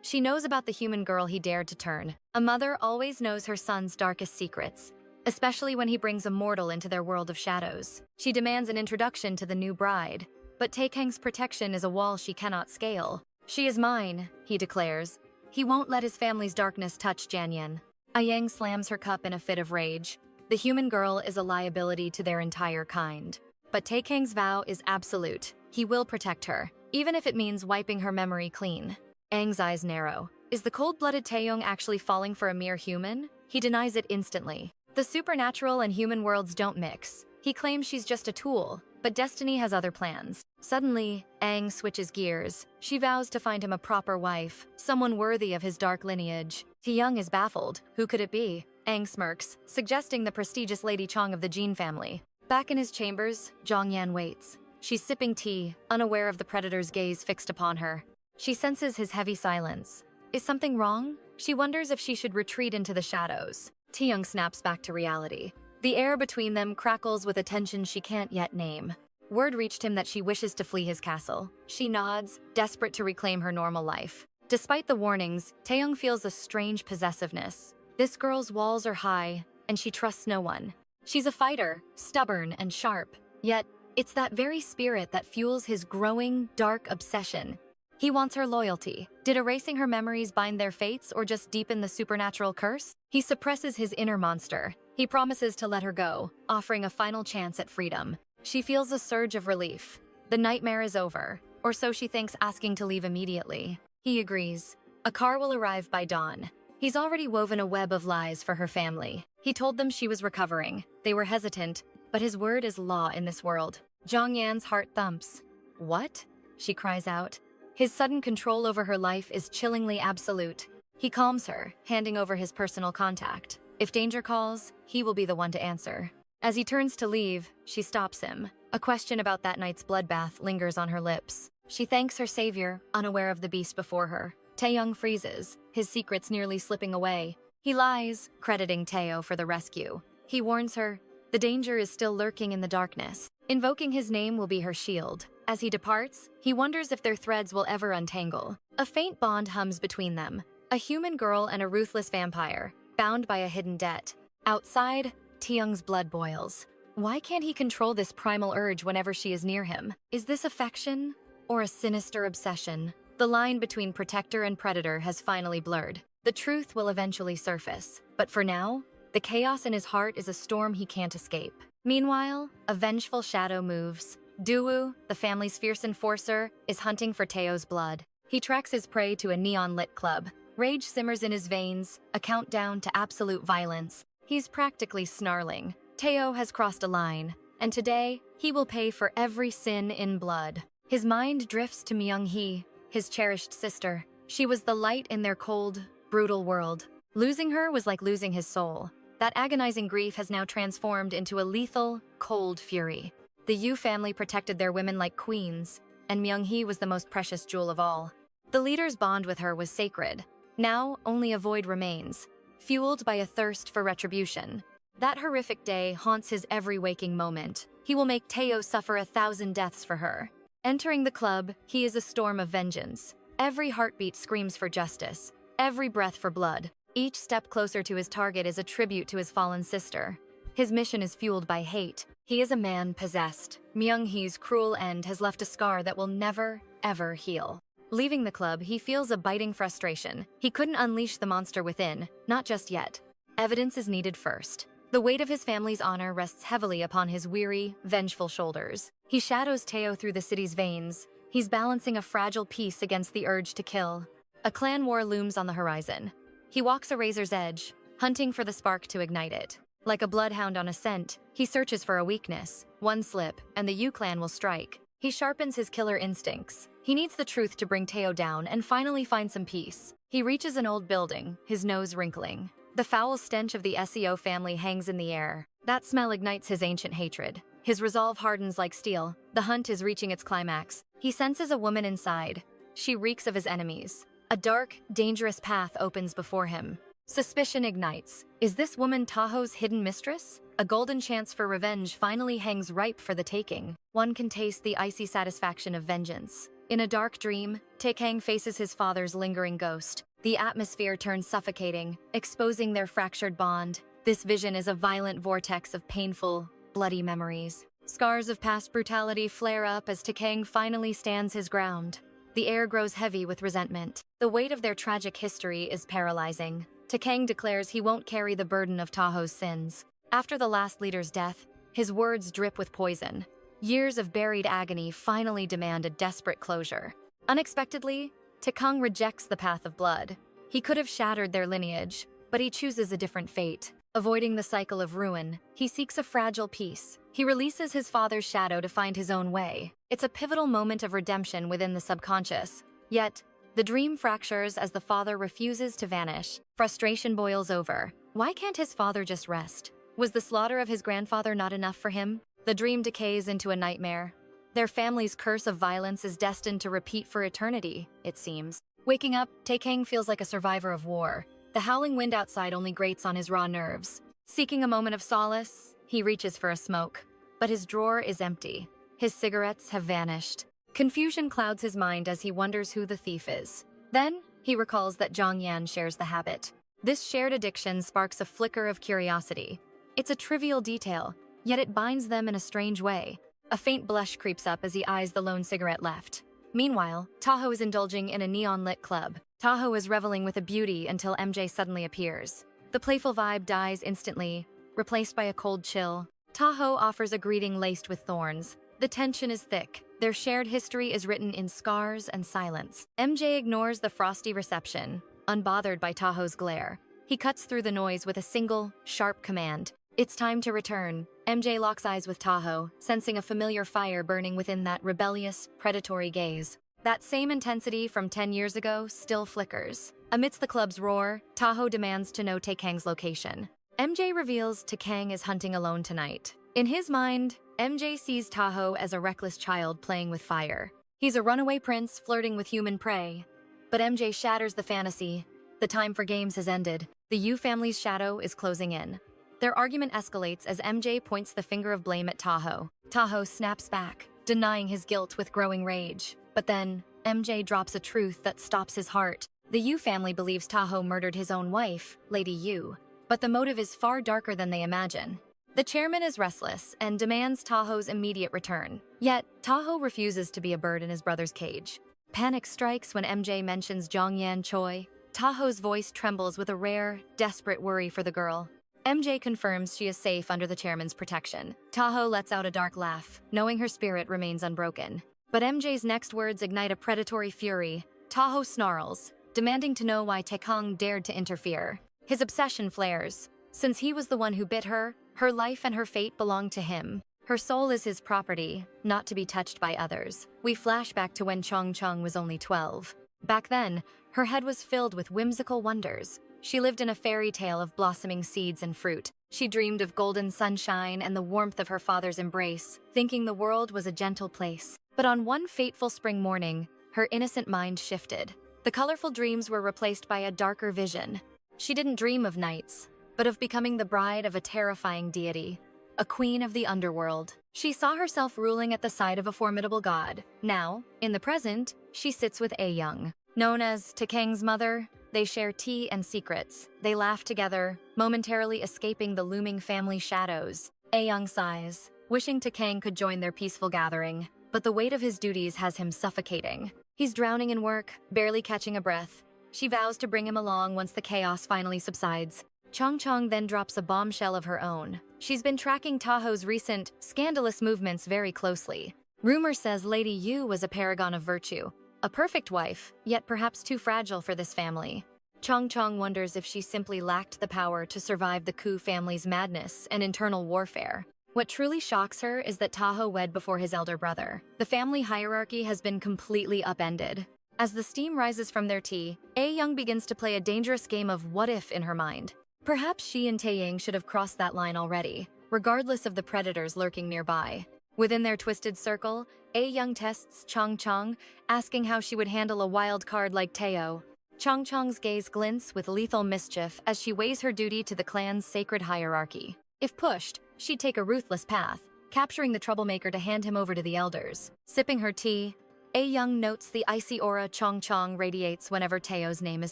She knows about the human girl he dared to turn. A mother always knows her son's darkest secrets, especially when he brings a mortal into their world of shadows. She demands an introduction to the new bride, but Tae-kang's protection is a wall she cannot scale. She is mine, he declares. He won't let his family's darkness touch Janyen. 𝒖💏𕋃 slams her cup in a fit of rage. The human girl is a liability to their entire kind. But Tae-kang's vow is absolute. He will protect her, even if it means wiping her memory clean. 𝒖💏🕋's eyes narrow. Is the cold-blooded Taeyong actually falling for a mere human? He denies it instantly. The supernatural and human worlds don't mix. He claims she's just a tool, but destiny has other plans. Suddenly, 𝒖💏🕋 switches gears. She vows to find him a proper wife, someone worthy of his dark lineage. Taeyong is baffled. Who could it be? 𝒖💏🕋 smirks, suggesting the prestigious Lady Chong of the Jin family. Back in his chambers, Jongyan waits. She's sipping tea, unaware of the predator's gaze fixed upon her. She senses his heavy silence. Is something wrong? She wonders if she should retreat into the shadows. Taeyong snaps back to reality. The air between them crackles with a tension she can't yet name. Word reached him that she wishes to flee his castle. She nods, desperate to reclaim her normal life. Despite the warnings, Taeyong feels a strange possessiveness. This girl's walls are high, and she trusts no one. She's a fighter, stubborn and sharp. Yet, it's that very spirit that fuels his growing, dark obsession. He wants her loyalty. Did erasing her memories bind their fates or just deepen the supernatural curse? He suppresses his inner monster. He promises to let her go, offering a final chance at freedom. She feels a surge of relief. The nightmare is over, or so she thinks, asking to leave immediately. He agrees. A car will arrive by dawn. He's already woven a web of lies for her family. He told them she was recovering. They were hesitant, but his word is law in this world. Jongyan's heart thumps. What? She cries out. His sudden control over her life is chillingly absolute. He calms her, handing over his personal contact. If danger calls, he will be the one to answer. As he turns to leave, she stops him. A question about that night's bloodbath lingers on her lips. She thanks her savior, unaware of the beast before her. Taeyong freezes, his secrets nearly slipping away. He lies, crediting Taeo for the rescue. He warns her, the danger is still lurking in the darkness. Invoking his name will be her shield. As he departs, he wonders if their threads will ever untangle. A faint bond hums between them. A human girl and a ruthless vampire, bound by a hidden debt. Outside, Taeyoung's blood boils. Why can't he control this primal urge whenever she is near him? Is this affection or a sinister obsession? The line between protector and predator has finally blurred. The truth will eventually surface, but for now, the chaos in his heart is a storm he can't escape. Meanwhile, a vengeful shadow moves. Doo-woo, the family's fierce enforcer, is hunting for Taeyo's blood. He tracks his prey to a neon-lit club. Rage simmers in his veins, a countdown to absolute violence. He's practically snarling. Taeyo has crossed a line, and today, he will pay for every sin in blood. His mind drifts to Myung-hee, his cherished sister. She was the light in their cold, brutal world. Losing her was like losing his soul. That agonizing grief has now transformed into a lethal, cold fury. The Yu family protected their women like queens, and Myung-hee was the most precious jewel of all. The leader's bond with her was sacred. Now, only a void remains, fueled by a thirst for retribution. That horrific day haunts his every waking moment. He will make Taeyo suffer 1,000 deaths for her. Entering the club, he is a storm of vengeance. Every heartbeat screams for justice, every breath for blood. Each step closer to his target is a tribute to his fallen sister. His mission is fueled by hate. He is a man possessed. Myung-hee's cruel end has left a scar that will never, ever heal. Leaving the club, he feels a biting frustration. He couldn't unleash the monster within, not just yet. Evidence is needed first. The weight of his family's honor rests heavily upon his weary, vengeful shoulders. He shadows Taeyo through the city's veins. He's balancing a fragile peace against the urge to kill. A clan war looms on the horizon. He walks a razor's edge, hunting for the spark to ignite it. Like a bloodhound on a scent, he searches for a weakness. One slip, and the Yu clan will strike. He sharpens his killer instincts. He needs the truth to bring Taeyo down and finally find some peace. He reaches an old building, his nose wrinkling. The foul stench of the SEO family hangs in the air. That smell ignites his ancient hatred. His resolve hardens like steel. The hunt is reaching its climax. He senses a woman inside. She reeks of his enemies. A dark, dangerous path opens before him. Suspicion ignites. Is this woman Taho's hidden mistress? A golden chance for revenge finally hangs ripe for the taking. One can taste the icy satisfaction of vengeance. In a dark dream, Tae-kang faces his father's lingering ghost. The atmosphere turns suffocating, exposing their fractured bond. This vision is a violent vortex of painful, bloody memories. Scars of past brutality flare up as Tae-kang finally stands his ground. The air grows heavy with resentment. The weight of their tragic history is paralyzing. Tae-kang declares he won't carry the burden of Taho's sins. After the last leader's death, his words drip with poison. Years of buried agony finally demand a desperate closure. Unexpectedly, Tae-kang rejects the path of blood. He could have shattered their lineage, but he chooses a different fate. Avoiding the cycle of ruin, he seeks a fragile peace. He releases his father's shadow to find his own way. It's a pivotal moment of redemption within the subconscious. Yet, the dream fractures as the father refuses to vanish. Frustration boils over. Why can't his father just rest? Was the slaughter of his grandfather not enough for him? The dream decays into a nightmare. Their family's curse of violence is destined to repeat for eternity, it seems. Waking up, Tae-kang feels like a survivor of war. The howling wind outside only grates on his raw nerves. Seeking a moment of solace, he reaches for a smoke. But his drawer is empty. His cigarettes have vanished. Confusion clouds his mind as he wonders who the thief is. Then, he recalls that Jong-yan shares the habit. This shared addiction sparks a flicker of curiosity. It's a trivial detail, yet it binds them in a strange way. A faint blush creeps up as he eyes the lone cigarette left. Meanwhile, Taho is indulging in a neon-lit club. Taho is reveling with a beauty until MJ suddenly appears. The playful vibe dies instantly, replaced by a cold chill. Taho offers a greeting laced with thorns. The tension is thick. Their shared history is written in scars and silence. MJ ignores the frosty reception, unbothered by Taho's glare. He cuts through the noise with a single, sharp command. It's time to return. MJ locks eyes with Taho, sensing a familiar fire burning within that rebellious, predatory gaze. That same intensity from 10 years ago still flickers. Amidst the club's roar, Taho demands to know Tae-kang's location. MJ reveals Tae-kang is hunting alone tonight. In his mind, MJ sees Taho as a reckless child playing with fire. He's a runaway prince flirting with human prey. But MJ shatters the fantasy. The time for games has ended. The Yu family's shadow is closing in. Their argument escalates as MJ points the finger of blame at Taho. Taho snaps back, denying his guilt with growing rage. But then, MJ drops a truth that stops his heart. The Yu family believes Taho murdered his own wife, Lady Yu. but the motive is far darker than they imagine. The chairman is restless and demands Taho's immediate return. Yet, Taho refuses to be a bird in his brother's cage. Panic strikes when MJ mentions Jongyan Choi. Taho's voice trembles with a rare, desperate worry for the girl. MJ confirms she is safe under the chairman's protection. Taho lets out a dark laugh, knowing her spirit remains unbroken. But MJ's next words ignite a predatory fury. Taho snarls, demanding to know why Taekong dared to interfere. His obsession flares. Since he was the one who bit her, her life and her fate belong to him. Her soul is his property, not to be touched by others. We flash back to when Chong was only 12. Back then, her head was filled with whimsical wonders. She lived in a fairy tale of blossoming seeds and fruit. She dreamed of golden sunshine and the warmth of her father's embrace, thinking the world was a gentle place. But on one fateful spring morning, her innocent mind shifted. The colorful dreams were replaced by a darker vision. She didn't dream of knights, but of becoming the bride of a terrifying deity, a queen of the underworld. She saw herself ruling at the side of a formidable god. Now, in the present, she sits with Young. Known as Taekang's mother, they share tea and secrets. They laugh together, momentarily escaping the looming family shadows. Young sighs, wishing Taekang could join their peaceful gathering, but the weight of his duties has him suffocating. He's drowning in work, barely catching a breath. She vows to bring him along once the chaos finally subsides. Chong then drops a bombshell of her own. She's been tracking Taho's recent, scandalous movements very closely. Rumor says Lady Yu was a paragon of virtue, a perfect wife, yet perhaps too fragile for this family. Chong wonders if she simply lacked the power to survive the Ku family's madness and internal warfare. What truly shocks her is that Taho wed before his elder brother. The family hierarchy has been completely upended. As the steam rises from their tea, Young begins to play a dangerous game of what if in her mind. Perhaps she and Taeyang should have crossed that line already, regardless of the predators lurking nearby. Within their twisted circle, Young tests Chong, asking how she would handle a wild card like Teo. Chong's gaze glints with lethal mischief as she weighs her duty to the clan's sacred hierarchy. If pushed, she'd take a ruthless path, capturing the troublemaker to hand him over to the elders. Sipping her tea, Young notes the icy aura Chong radiates whenever Teo's name is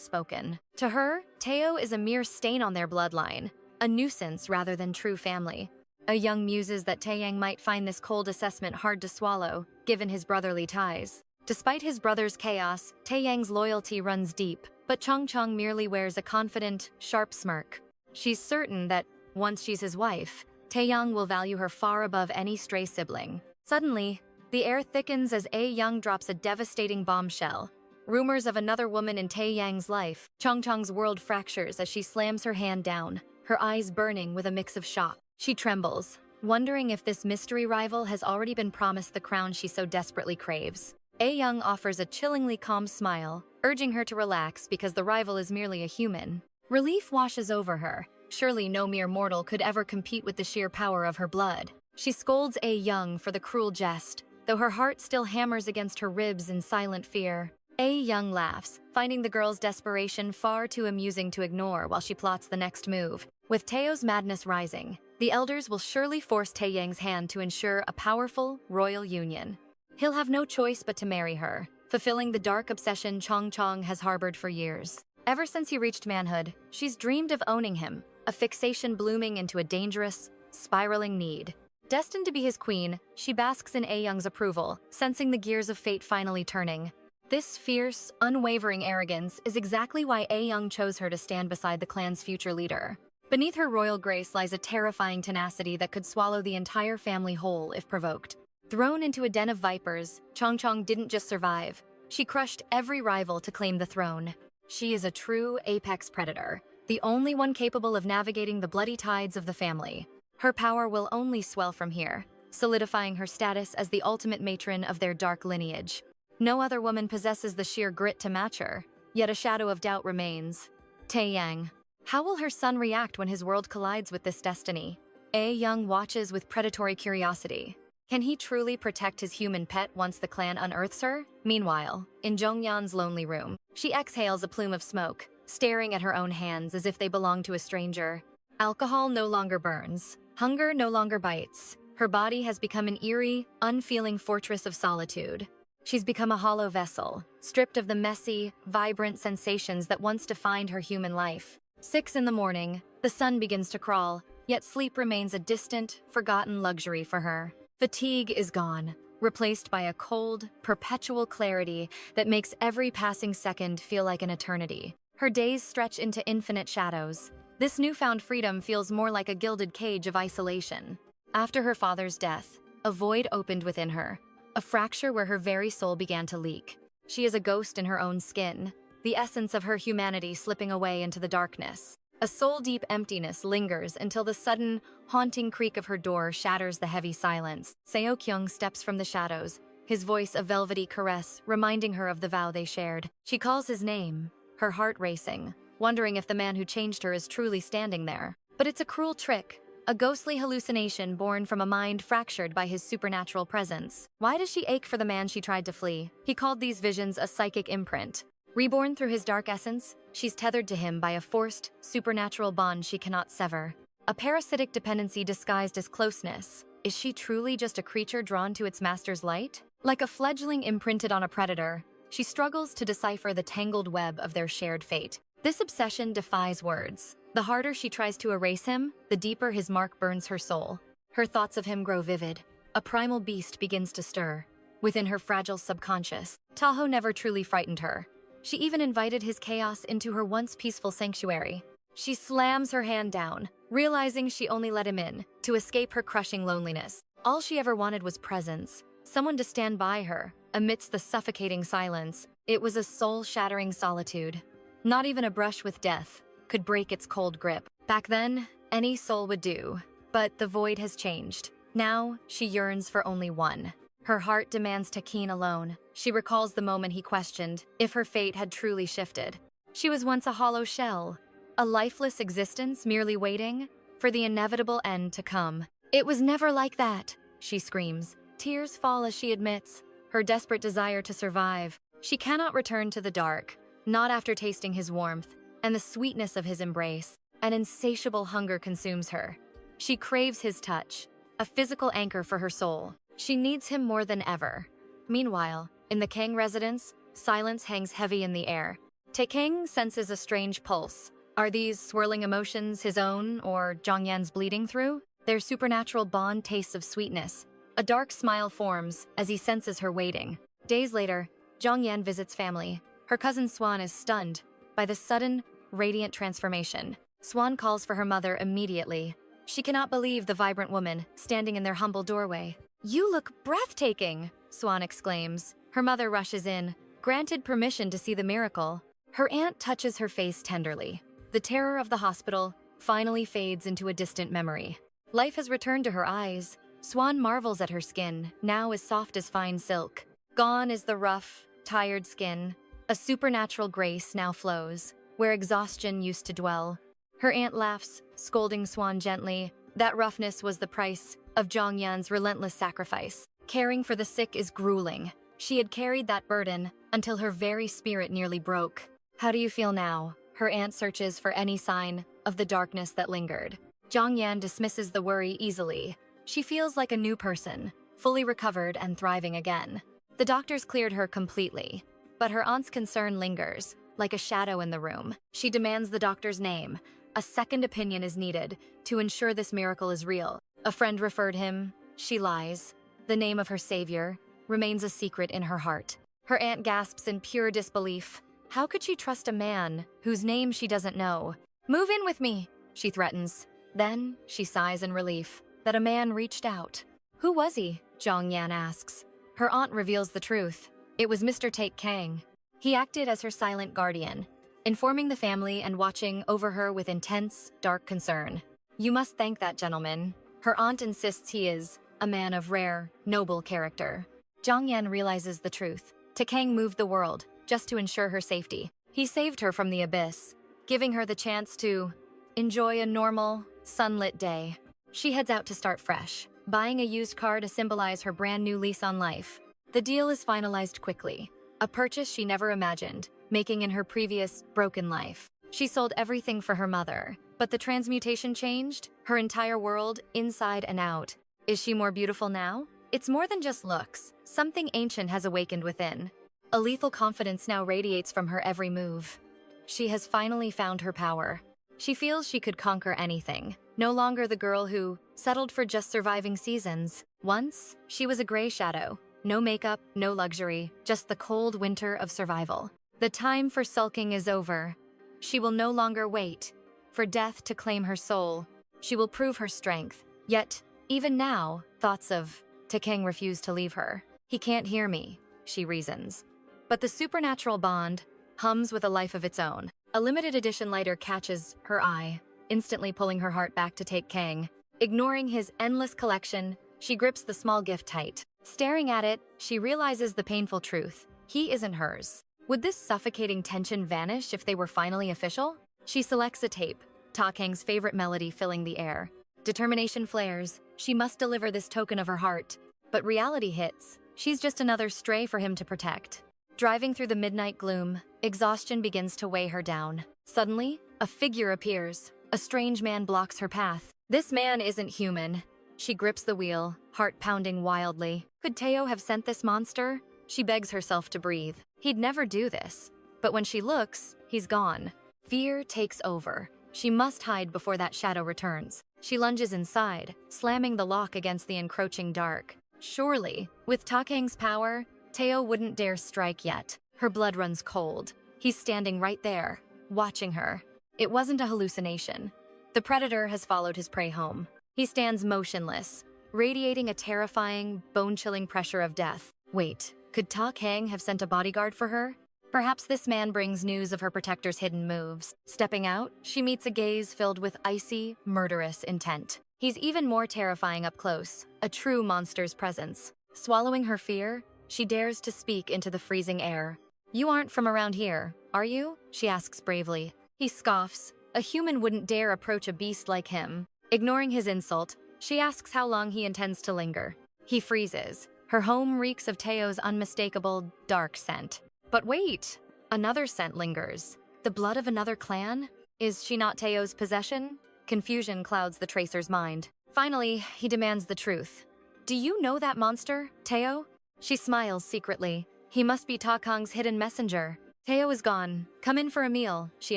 spoken. To her, Teo is a mere stain on their bloodline, a nuisance rather than true family. Young muses that Taeyang might find this cold assessment hard to swallow, given his brotherly ties. Despite his brother's chaos, Taeyang's loyalty runs deep, but Chong merely wears a confident, sharp smirk. She's certain that, once she's his wife, Taeyang will value her far above any stray sibling. Suddenly, the air thickens as Young drops a devastating bombshell. Rumors of another woman in Taeyang's life. Chong's world fractures as she slams her hand down, her eyes burning with a mix of shock. She trembles, wondering if this mystery rival has already been promised the crown she so desperately craves. Young offers a chillingly calm smile, urging her to relax because the rival is merely a human. Relief washes over her. Surely no mere mortal could ever compete with the sheer power of her blood. She scolds Young for the cruel jest, though her heart still hammers against her ribs in silent fear. Young laughs, finding the girl's desperation far too amusing to ignore while she plots the next move. With Teo's madness rising, the elders will surely force Taeyang's hand to ensure a powerful, royal union. He'll have no choice but to marry her, fulfilling the dark obsession Chong has harbored for years. Ever since he reached manhood, she's dreamed of owning him, a fixation blooming into a dangerous, spiraling need. Destined to be his queen, she basks in Young's approval, sensing the gears of fate finally turning. This fierce, unwavering arrogance is exactly why Young chose her to stand beside the clan's future leader. Beneath her royal grace lies a terrifying tenacity that could swallow the entire family whole if provoked. Thrown into a den of vipers, Chong didn't just survive. She crushed every rival to claim the throne. She is a true apex predator, the only one capable of navigating the bloody tides of the family. Her power will only swell from here, solidifying her status as the ultimate matron of their dark lineage. No other woman possesses the sheer grit to match her, yet a shadow of doubt remains. Taeyang. How will her son react when his world collides with this destiny? Young watches with predatory curiosity. Can he truly protect his human pet once the clan unearths her? Meanwhile, in Jongyan's lonely room, she exhales a plume of smoke, staring at her own hands as if they belong to a stranger. Alcohol no longer burns. Hunger no longer bites. Her body has become an eerie, unfeeling fortress of solitude. She's become a hollow vessel, stripped of the messy, vibrant sensations that once defined her human life. 6 in the morning, The sun begins to crawl, yet sleep remains a distant, forgotten luxury for her. Fatigue is gone, replaced by a cold, perpetual clarity that makes every passing second feel like an eternity. Her days stretch into infinite shadows. This newfound freedom feels more like a gilded cage of isolation. After her father's death, a void opened within her, a fracture where her very soul began to leak. She is a ghost in her own skin, the essence of her humanity slipping away into the darkness. A soul-deep emptiness lingers until the sudden, haunting creak of her door shatters the heavy silence. Seo-kyung steps from the shadows, his voice a velvety caress reminding her of the vow they shared. She calls his name, her heart racing, wondering if the man who changed her is truly standing there. But it's a cruel trick, a ghostly hallucination born from a mind fractured by his supernatural presence. Why does she ache for the man she tried to flee? He called these visions a psychic imprint. Reborn through his dark essence, she's tethered to him by a forced, supernatural bond she cannot sever. A parasitic dependency disguised as closeness. Is she truly just a creature drawn to its master's light? Like a fledgling imprinted on a predator, she struggles to decipher the tangled web of their shared fate. This obsession defies words. The harder she tries to erase him, the deeper his mark burns her soul. Her thoughts of him grow vivid. A primal beast begins to stir. Within her fragile subconscious, Taho never truly frightened her. She even invited his chaos into her once peaceful sanctuary. She slams her hand down, realizing she only let him in to escape her crushing loneliness. All she ever wanted was presence, someone to stand by her amidst the suffocating silence. It was a soul-shattering solitude. Not even a brush with death could break its cold grip. Back then, any soul would do, but the void has changed. Now, she yearns for only one. Her heart demands Takin alone. She recalls the moment he questioned if her fate had truly shifted. She was once a hollow shell, a lifeless existence merely waiting for the inevitable end to come. It was never like that, she screams. Tears fall as she admits her desperate desire to survive. She cannot return to the dark, not after tasting his warmth and the sweetness of his embrace. An insatiable hunger consumes her. She craves his touch, a physical anchor for her soul. She needs him more than ever. Meanwhile, in the Kang residence, silence hangs heavy in the air. Tae-Kang senses a strange pulse. Are these swirling emotions his own or Jongyan's bleeding through? Their supernatural bond tastes of sweetness. A dark smile forms as he senses her waiting. Days later, Jongyan visits family. Her cousin Swan is stunned by the sudden, radiant transformation. Swan calls for her mother immediately. She cannot believe the vibrant woman standing in their humble doorway. "You look breathtaking," Swan exclaims. Her mother rushes in, granted permission to see the miracle. Her aunt touches her face tenderly. The terror of the hospital finally fades into a distant memory. Life has returned to her eyes. Swan marvels at her skin, now as soft as fine silk. Gone is the rough, tired skin. A supernatural grace now flows, where exhaustion used to dwell. Her aunt laughs, scolding Swan gently. That roughness was the price of Jongyan's relentless sacrifice. Caring for the sick is grueling. She had carried that burden until her very spirit nearly broke. "How do you feel now?" Her aunt searches for any sign of the darkness that lingered. Jongyan dismisses the worry easily. She feels like a new person, fully recovered and thriving again. The doctors cleared her completely, but her aunt's concern lingers, like a shadow in the room. She demands the doctor's name. A second opinion is needed to ensure this miracle is real. A friend referred him. She lies. The name of her savior remains a secret in her heart. Her aunt gasps in pure disbelief. How could she trust a man whose name she doesn't know? "Move in with me," she threatens. Then she sighs in relief that a man reached out. "Who was he?" Jongyan asks. Her aunt reveals the truth. It was Mr. Tae-Kang. He acted as her silent guardian, informing the family and watching over her with intense, dark concern. "You must thank that gentleman." Her aunt insists he is a man of rare, noble character. Jongyan realizes the truth. Tae-Kang moved the world just to ensure her safety. He saved her from the abyss, giving her the chance to enjoy a normal, sunlit day. She heads out to start fresh, buying a used car to symbolize her brand new lease on life. The deal is finalized quickly, a purchase she never imagined making in her previous broken life. She sold everything for her mother, but the transmutation changed her entire world inside and out. Is she more beautiful now? It's more than just looks. Something ancient has awakened within. A lethal confidence now radiates from her every move. She has finally found her power. She feels she could conquer anything. No longer the girl who settled for just surviving seasons. Once, she was a gray shadow. No makeup, no luxury, just the cold winter of survival. The time for sulking is over. She will no longer wait for death to claim her soul. She will prove her strength. Yet, even now, thoughts of Taekang refuse to leave her. He can't hear me, she reasons. But the supernatural bond hums with a life of its own. A limited edition lighter catches her eye, instantly pulling her heart back to Taekang. Ignoring his endless collection, she grips the small gift tight. Staring at it, she realizes the painful truth. He isn't hers. Would this suffocating tension vanish if they were finally official? She selects a tape, Taekang's favorite melody filling the air. Determination flares. She must deliver this token of her heart. But reality hits. She's just another stray for him to protect. Driving through the midnight gloom, exhaustion begins to weigh her down. Suddenly, a figure appears. A strange man blocks her path. This man isn't human. She grips the wheel, heart pounding wildly. Could Teo have sent this monster? She begs herself to breathe. He'd never do this. But when she looks, he's gone. Fear takes over. She must hide before that shadow returns. She lunges inside, slamming the lock against the encroaching dark. Surely, with Taekang's power, Teo wouldn't dare strike yet. Her blood runs cold. He's standing right there, watching her. It wasn't a hallucination. The predator has followed his prey home. He stands motionless, radiating a terrifying, bone-chilling pressure of death. Wait, could Taekang have sent a bodyguard for her? Perhaps this man brings news of her protector's hidden moves. Stepping out, she meets a gaze filled with icy, murderous intent. He's even more terrifying up close, a true monster's presence. Swallowing her fear, she dares to speak into the freezing air. "You aren't from around here, are you?" she asks bravely. He scoffs. A human wouldn't dare approach a beast like him. Ignoring his insult, she asks how long he intends to linger. He freezes. Her home reeks of Teo's unmistakable, dark scent. But wait, another scent lingers. The blood of another clan? Is she not Teo's possession? Confusion clouds the tracer's mind. Finally, he demands the truth. "Do you know that monster, Teo?" She smiles secretly. He must be Taekang's hidden messenger. Teo is gone. "Come in for a meal," she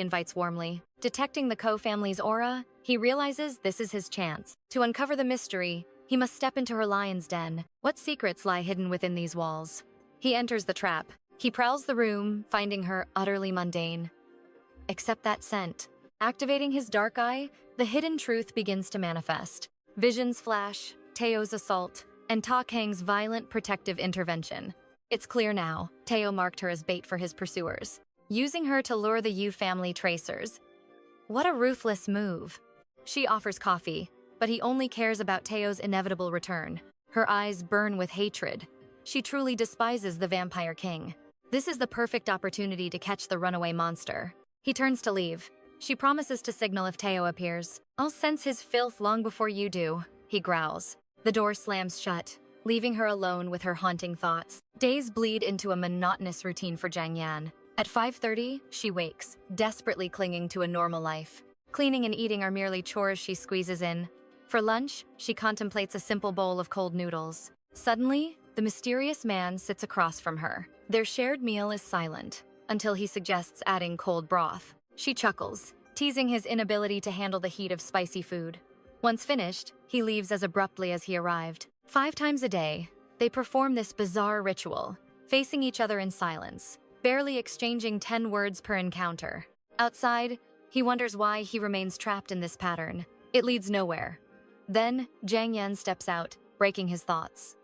invites warmly. Detecting the Ko family's aura, he realizes this is his chance. To uncover the mystery, he must step into her lion's den. What secrets lie hidden within these walls? He enters the trap. He prowls the room, finding her utterly mundane. Except that scent. Activating his dark eye, the hidden truth begins to manifest. Visions flash, Teo's assault, and Taekang's violent protective intervention. It's clear now, Teo marked her as bait for his pursuers, using her to lure the Yu family tracers. What a ruthless move. She offers coffee, but he only cares about Teo's inevitable return. Her eyes burn with hatred. She truly despises the Vampire King. This is the perfect opportunity to catch the runaway monster. He turns to leave. She promises to signal if Teo appears. "I'll sense his filth long before you do," he growls. The door slams shut, leaving her alone with her haunting thoughts. Days bleed into a monotonous routine for Jiang Yan. At 5:30, she wakes, desperately clinging to a normal life. Cleaning and eating are merely chores she squeezes in. For lunch, she contemplates a simple bowl of cold noodles. Suddenly, the mysterious man sits across from her. Their shared meal is silent, until he suggests adding cold broth. She chuckles, teasing his inability to handle the heat of spicy food. Once finished, he leaves as abruptly as he arrived. 5 times a day, they perform this bizarre ritual, facing each other in silence, barely exchanging 10 words per encounter. Outside, he wonders why he remains trapped in this pattern. It leads nowhere. Then, Jiang Yan steps out, breaking his thoughts.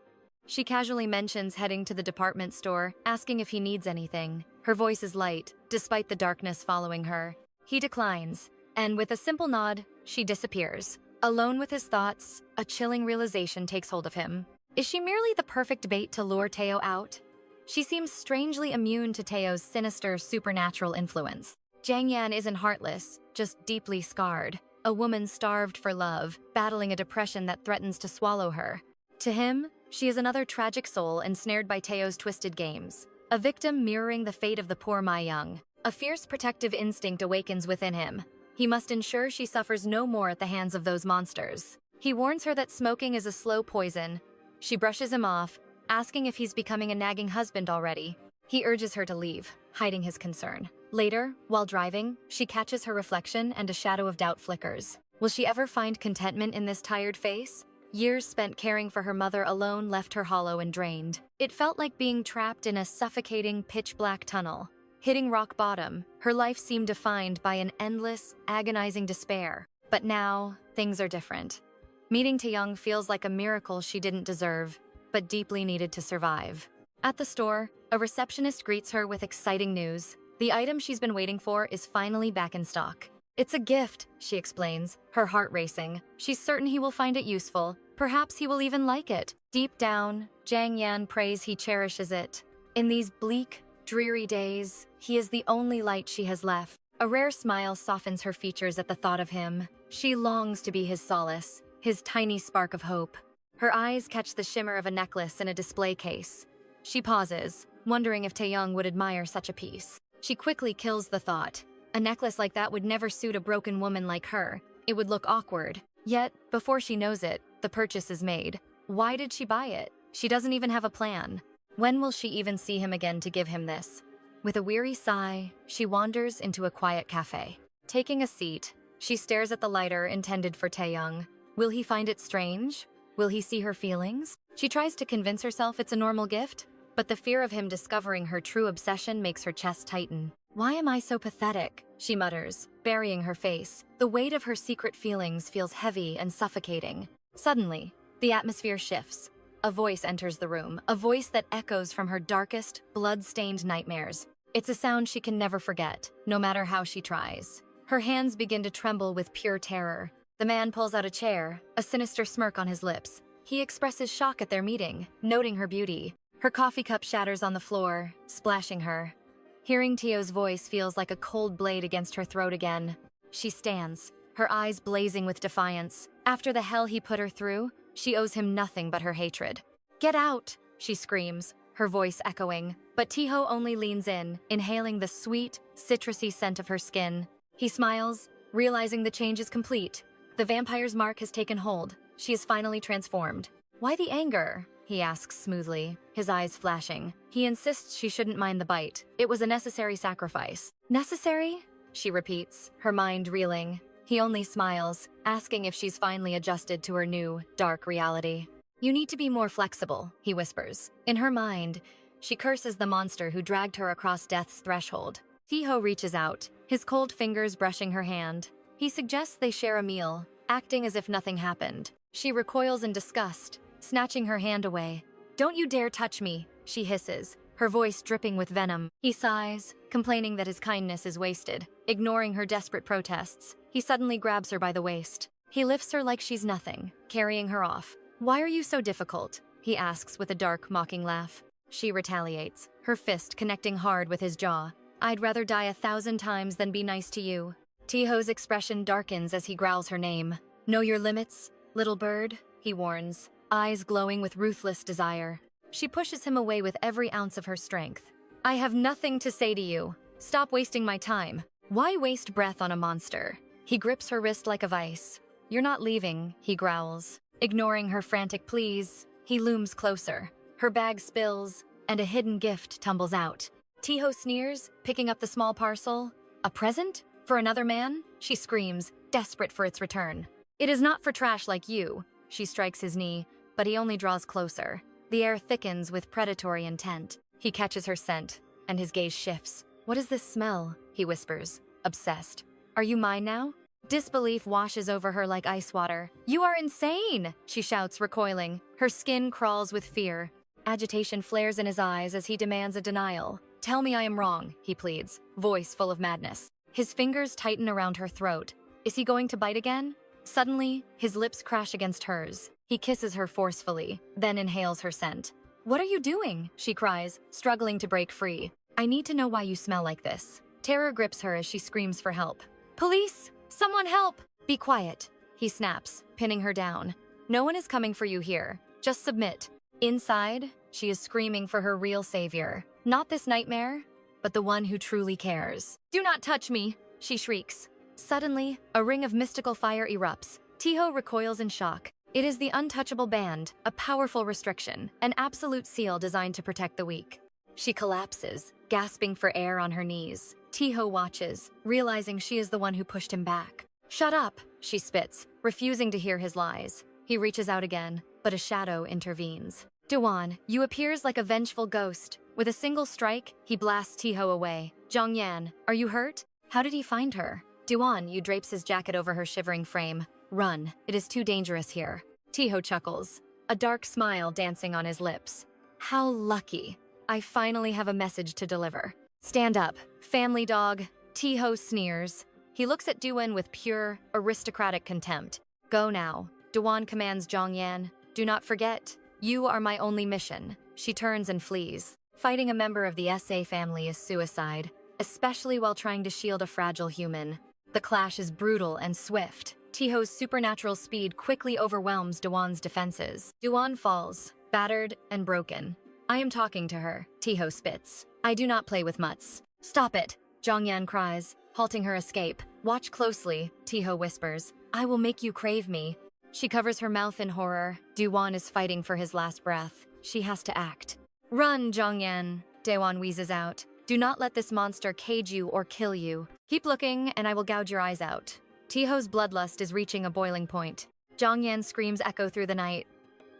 She casually mentions heading to the department store, asking if he needs anything. Her voice is light, despite the darkness following her. He declines, and with a simple nod, she disappears. Alone with his thoughts, a chilling realization takes hold of him. Is she merely the perfect bait to lure Teo out? She seems strangely immune to Teo's sinister supernatural influence. Jiang Yan isn't heartless, just deeply scarred. A woman starved for love, battling a depression that threatens to swallow her. To him, she is another tragic soul ensnared by Teo's twisted games. A victim mirroring the fate of the poor Mai Young. A fierce protective instinct awakens within him. He must ensure she suffers no more at the hands of those monsters. He warns her that smoking is a slow poison. She brushes him off, asking if he's becoming a nagging husband already. He urges her to leave, hiding his concern. Later, while driving, she catches her reflection and a shadow of doubt flickers. Will she ever find contentment in this tired face? Years spent caring for her mother alone left her hollow and drained. It felt like being trapped in a suffocating, pitch-black tunnel. Hitting rock bottom, her life seemed defined by an endless, agonizing despair. But now, things are different. Meeting Taeyoung feels like a miracle she didn't deserve, but deeply needed to survive. At the store, a receptionist greets her with exciting news. The item she's been waiting for is finally back in stock. It's a gift, she explains, her heart racing. She's certain he will find it useful. Perhaps he will even like it. Deep down, Jang Yan prays he cherishes it. In these bleak, dreary days, he is the only light she has left. A rare smile softens her features at the thought of him. She longs to be his solace, his tiny spark of hope. Her eyes catch the shimmer of a necklace in a display case. She pauses, wondering if Taeyoung would admire such a piece. She quickly kills the thought. A necklace like that would never suit a broken woman like her. It would look awkward. Yet, before she knows it, the purchase is made. Why did she buy it? She doesn't even have a plan. When will she even see him again to give him this? With a weary sigh, she wanders into a quiet cafe. Taking a seat, she stares at the lighter intended for Taeyoung. Will he find it strange? Will he see her feelings? She tries to convince herself it's a normal gift, but the fear of him discovering her true obsession makes her chest tighten. Why am I so pathetic? She mutters, burying her face. The weight of her secret feelings feels heavy and suffocating. Suddenly, the atmosphere shifts. A voice enters the room, a voice that echoes from her darkest, blood-stained nightmares. It's a sound she can never forget, no matter how she tries. Her hands begin to tremble with pure terror. The man pulls out a chair, a sinister smirk on his lips. He expresses shock at their meeting, noting her beauty. Her coffee cup shatters on the floor, splashing her. Hearing Teo's voice feels like a cold blade against her throat again. She stands, her eyes blazing with defiance. After the hell he put her through, she owes him nothing but her hatred. "Get out!" she screams, her voice echoing. But Taeho only leans in, inhaling the sweet, citrusy scent of her skin. He smiles, realizing the change is complete. The vampire's mark has taken hold. She is finally transformed. "Why the anger?" he asks smoothly, his eyes flashing. He insists she shouldn't mind the bite. It was a necessary sacrifice. "Necessary?" she repeats, her mind reeling. He only smiles, asking if she's finally adjusted to her new, dark reality. "You need to be more flexible," he whispers. In her mind, she curses the monster who dragged her across death's threshold. Taeho reaches out, his cold fingers brushing her hand. He suggests they share a meal, acting as if nothing happened. She recoils in disgust, snatching her hand away. "Don't you dare touch me," she hisses, her voice dripping with venom. He sighs, complaining that his kindness is wasted. Ignoring her desperate protests, he suddenly grabs her by the waist. He lifts her like she's nothing, carrying her off. "Why are you so difficult?" he asks with a dark, mocking laugh. She retaliates, her fist connecting hard with his jaw. "I'd rather die 1,000 times than be nice to you." Taeho's expression darkens as he growls her name. "Know your limits, little bird," he warns, eyes glowing with ruthless desire. She pushes him away with every ounce of her strength. "I have nothing to say to you. Stop wasting my time. Why waste breath on a monster?" He grips her wrist like a vice. "You're not leaving," he growls. Ignoring her frantic pleas, he looms closer. Her bag spills, and a hidden gift tumbles out. Taeho sneers, picking up the small parcel. "A present? For another man?" she screams, desperate for its return. "It is not for trash like you." She strikes his knee, but he only draws closer. The air thickens with predatory intent. He catches her scent, and his gaze shifts. "What is this smell?" he whispers, obsessed. "Are you mine now?" Disbelief washes over her like ice water. "You are insane!" she shouts, recoiling. Her skin crawls with fear. Agitation flares in his eyes as he demands a denial. "Tell me I am wrong," he pleads, voice full of madness. His fingers tighten around her throat. Is he going to bite again? Suddenly, his lips crash against hers. He kisses her forcefully, then inhales her scent. "What are you doing?" she cries, struggling to break free. "I need to know why you smell like this." Terror grips her as she screams for help. "Police! Someone help!" "Be quiet," he snaps, pinning her down. "No one is coming for you here. Just submit." Inside, she is screaming for her real savior. Not this nightmare, but the one who truly cares. "Do not touch me!" she shrieks. Suddenly, a ring of mystical fire erupts. Taeho recoils in shock. It is the untouchable band, a powerful restriction, an absolute seal designed to protect the weak. She collapses, gasping for air on her knees. Taeho watches, realizing she is the one who pushed him back. "Shut up," she spits, refusing to hear his lies. He reaches out again, but a shadow intervenes. "Dawon, you appears like a vengeful ghost." With a single strike, he blasts Taeho away. "Jongyan, are you hurt? How did he find her?" Dawon, you drapes his jacket over her shivering frame. "Run, it is too dangerous here." Taeho chuckles, a dark smile dancing on his lips. "How lucky. I finally have a message to deliver." "Stand up, family dog." Taeho sneers. He looks at Dawon with pure, aristocratic contempt. "Go now." Dawon commands Jongyan. "Do not forget, you are my only mission." She turns and flees. Fighting a member of the SA family is suicide, especially while trying to shield a fragile human. The clash is brutal and swift. Taeho's supernatural speed quickly overwhelms Dawon's defenses. Dawon falls, battered and broken. "I am talking to her," Taeho spits. "I do not play with mutts." "Stop it," Jongyan cries, halting her escape. "Watch closely," Taeho whispers. "I will make you crave me." She covers her mouth in horror. Dawon is fighting for his last breath. She has to act. "Run, Jongyan," Dawon wheezes out. "Do not let this monster cage you or kill you. Keep looking and I will gouge your eyes out." Taeho's bloodlust is reaching a boiling point. Jongyan's screams echo through the night.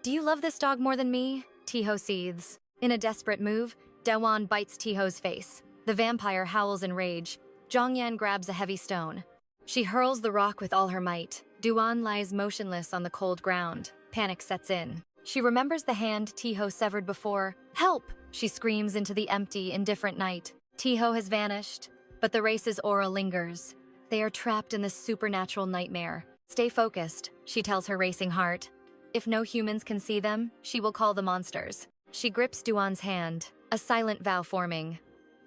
"Do you love this dog more than me?" Taeho seethes. In a desperate move, Dawon bites Taeho's face. The vampire howls in rage. Jongyan grabs a heavy stone. She hurls the rock with all her might. Dawon lies motionless on the cold ground. Panic sets in. She remembers the hand Taeho severed before. "Help!" she screams into the empty, indifferent night. Taeho has vanished, but the race's aura lingers. They are trapped in this supernatural nightmare. "Stay focused," she tells her racing heart. If no humans can see them, she will call the monsters. She grips Dawon's hand, a silent vow forming.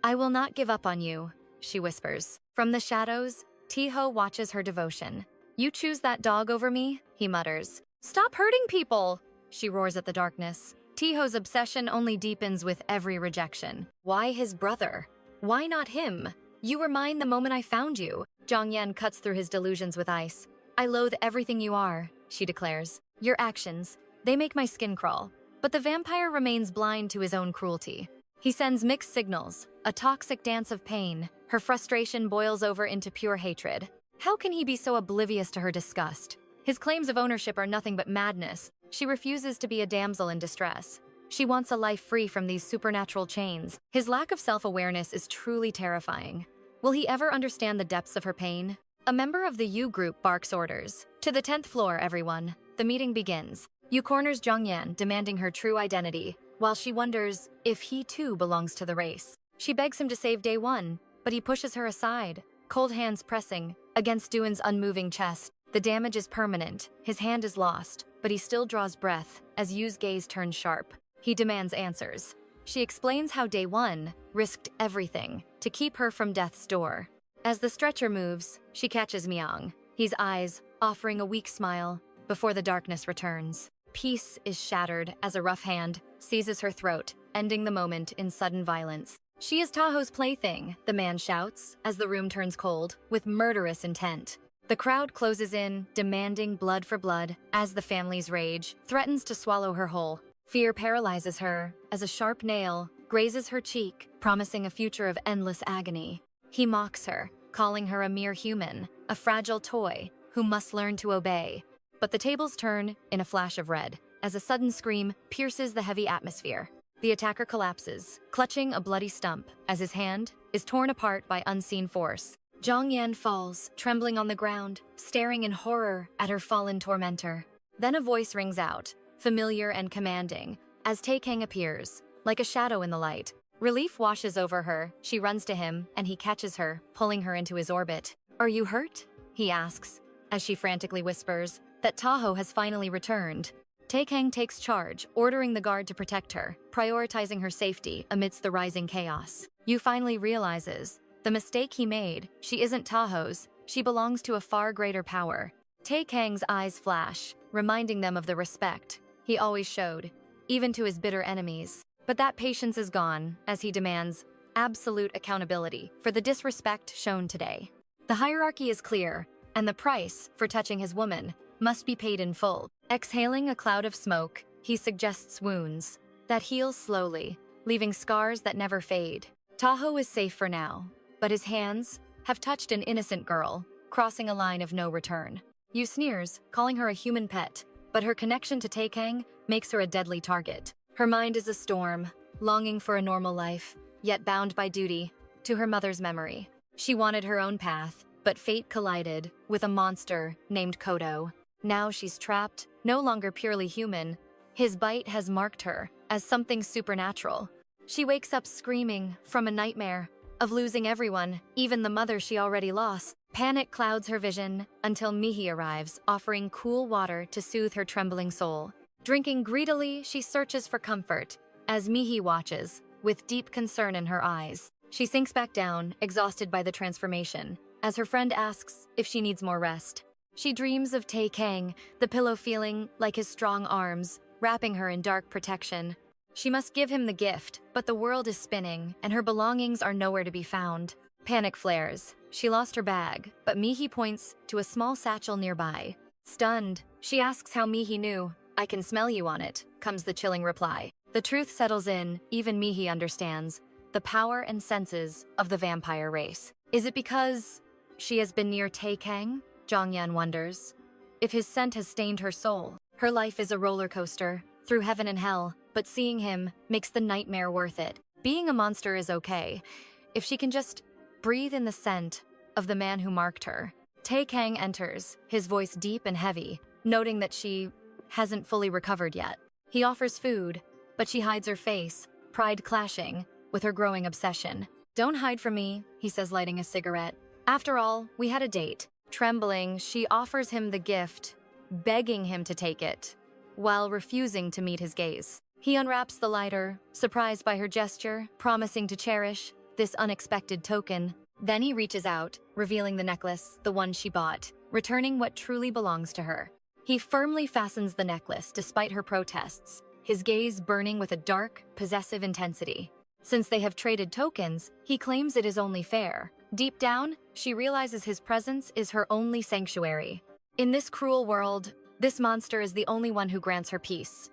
"I will not give up on you," she whispers. From the shadows, Taeho watches her devotion. "You choose that dog over me?" he mutters. "Stop hurting people!" she roars at the darkness. Taeho's obsession only deepens with every rejection. Why his brother? Why not him? "You were mine the moment I found you." Jongyan cuts through his delusions with ice. "I loathe everything you are," she declares. "Your actions, they make my skin crawl." But the vampire remains blind to his own cruelty. He sends mixed signals, a toxic dance of pain. Her frustration boils over into pure hatred. How can he be so oblivious to her disgust? His claims of ownership are nothing but madness. She refuses to be a damsel in distress. She wants a life free from these supernatural chains. His lack of self-awareness is truly terrifying. Will he ever understand the depths of her pain? A member of the U group barks orders. "To the 10th floor, everyone." The meeting begins. Yu corners Jongyan, demanding her true identity, while she wonders if he too belongs to the race. She begs him to save Day One, but he pushes her aside, cold hands pressing against Dawon's unmoving chest. The damage is permanent. His hand is lost, but he still draws breath as Yu's gaze turns sharp. He demands answers. She explains how Day One risked everything to keep her from death's door. As the stretcher moves, she catches Myung, his eyes offering a weak smile before the darkness returns. Peace is shattered as a rough hand seizes her throat, ending the moment in sudden violence. "She is Taeho's plaything," the man shouts as the room turns cold with murderous intent. The crowd closes in, demanding blood for blood as the family's rage threatens to swallow her whole. Fear paralyzes her as a sharp nail grazes her cheek, promising a future of endless agony. He mocks her, calling her a mere human, a fragile toy who must learn to obey. But the tables turn in a flash of red as a sudden scream pierces the heavy atmosphere. The attacker collapses, clutching a bloody stump as his hand is torn apart by unseen force. Jongyan falls, trembling on the ground, staring in horror at her fallen tormentor. Then a voice rings out, familiar and commanding, as Tae-Kang appears, like a shadow in the light. Relief washes over her. She runs to him, and he catches her, pulling her into his orbit. "Are you hurt?" he asks, as she frantically whispers that Taeho has finally returned. Tae-Kang takes charge, ordering the guard to protect her, prioritizing her safety amidst the rising chaos. Yu finally realizes the mistake he made. She isn't Taeho's. She belongs to a far greater power. Tae-Kang's eyes flash, reminding them of the respect he always showed, even to his bitter enemies. But that patience is gone, as he demands absolute accountability for the disrespect shown today. The hierarchy is clear, and the price for touching his woman must be paid in full. Exhaling a cloud of smoke, he suggests wounds that heal slowly, leaving scars that never fade. Taeho is safe for now, but his hands have touched an innocent girl, crossing a line of no return. Yu sneers, calling her a human pet, but her connection to Taekang makes her a deadly target. Her mind is a storm, longing for a normal life, yet bound by duty to her mother's memory. She wanted her own path, but fate collided with a monster named Kodo. Now she's trapped, no longer purely human. His bite has marked her as something supernatural. She wakes up screaming from a nightmare of losing everyone, even the mother she already lost. Panic clouds her vision until Mihi arrives, offering cool water to soothe her trembling soul. Drinking greedily, she searches for comfort as Mihi watches, with deep concern in her eyes. She sinks back down, exhausted by the transformation, as her friend asks if she needs more rest. She dreams of Taekang, the pillow feeling like his strong arms, wrapping her in dark protection. She must give him the gift, but the world is spinning, and her belongings are nowhere to be found. Panic flares. She lost her bag, but Mihi points to a small satchel nearby. Stunned, she asks how Mihi knew. "I can smell you on it," comes the chilling reply. The truth settles in, even Mihi understands the power and senses of the vampire race. Is it because she has been near Taekang? Zhongyan wonders. If his scent has stained her soul. Her life is a roller coaster, through heaven and hell, but seeing him makes the nightmare worth it. Being a monster is okay, if she can just breathe in the scent of the man who marked her. Taekang enters, his voice deep and heavy, noting that she hasn't fully recovered yet. He offers food, but she hides her face, pride clashing with her growing obsession. "Don't hide from me," he says, lighting a cigarette. "After all, we had a date." Trembling, she offers him the gift, begging him to take it, while refusing to meet his gaze. He unwraps the lighter, surprised by her gesture, promising to cherish this unexpected token. Then he reaches out, revealing the necklace, the one she bought, returning what truly belongs to her. He firmly fastens the necklace despite her protests, his gaze burning with a dark, possessive intensity. Since they have traded tokens, he claims it is only fair. Deep down, she realizes his presence is her only sanctuary. In this cruel world, this monster is the only one who grants her peace.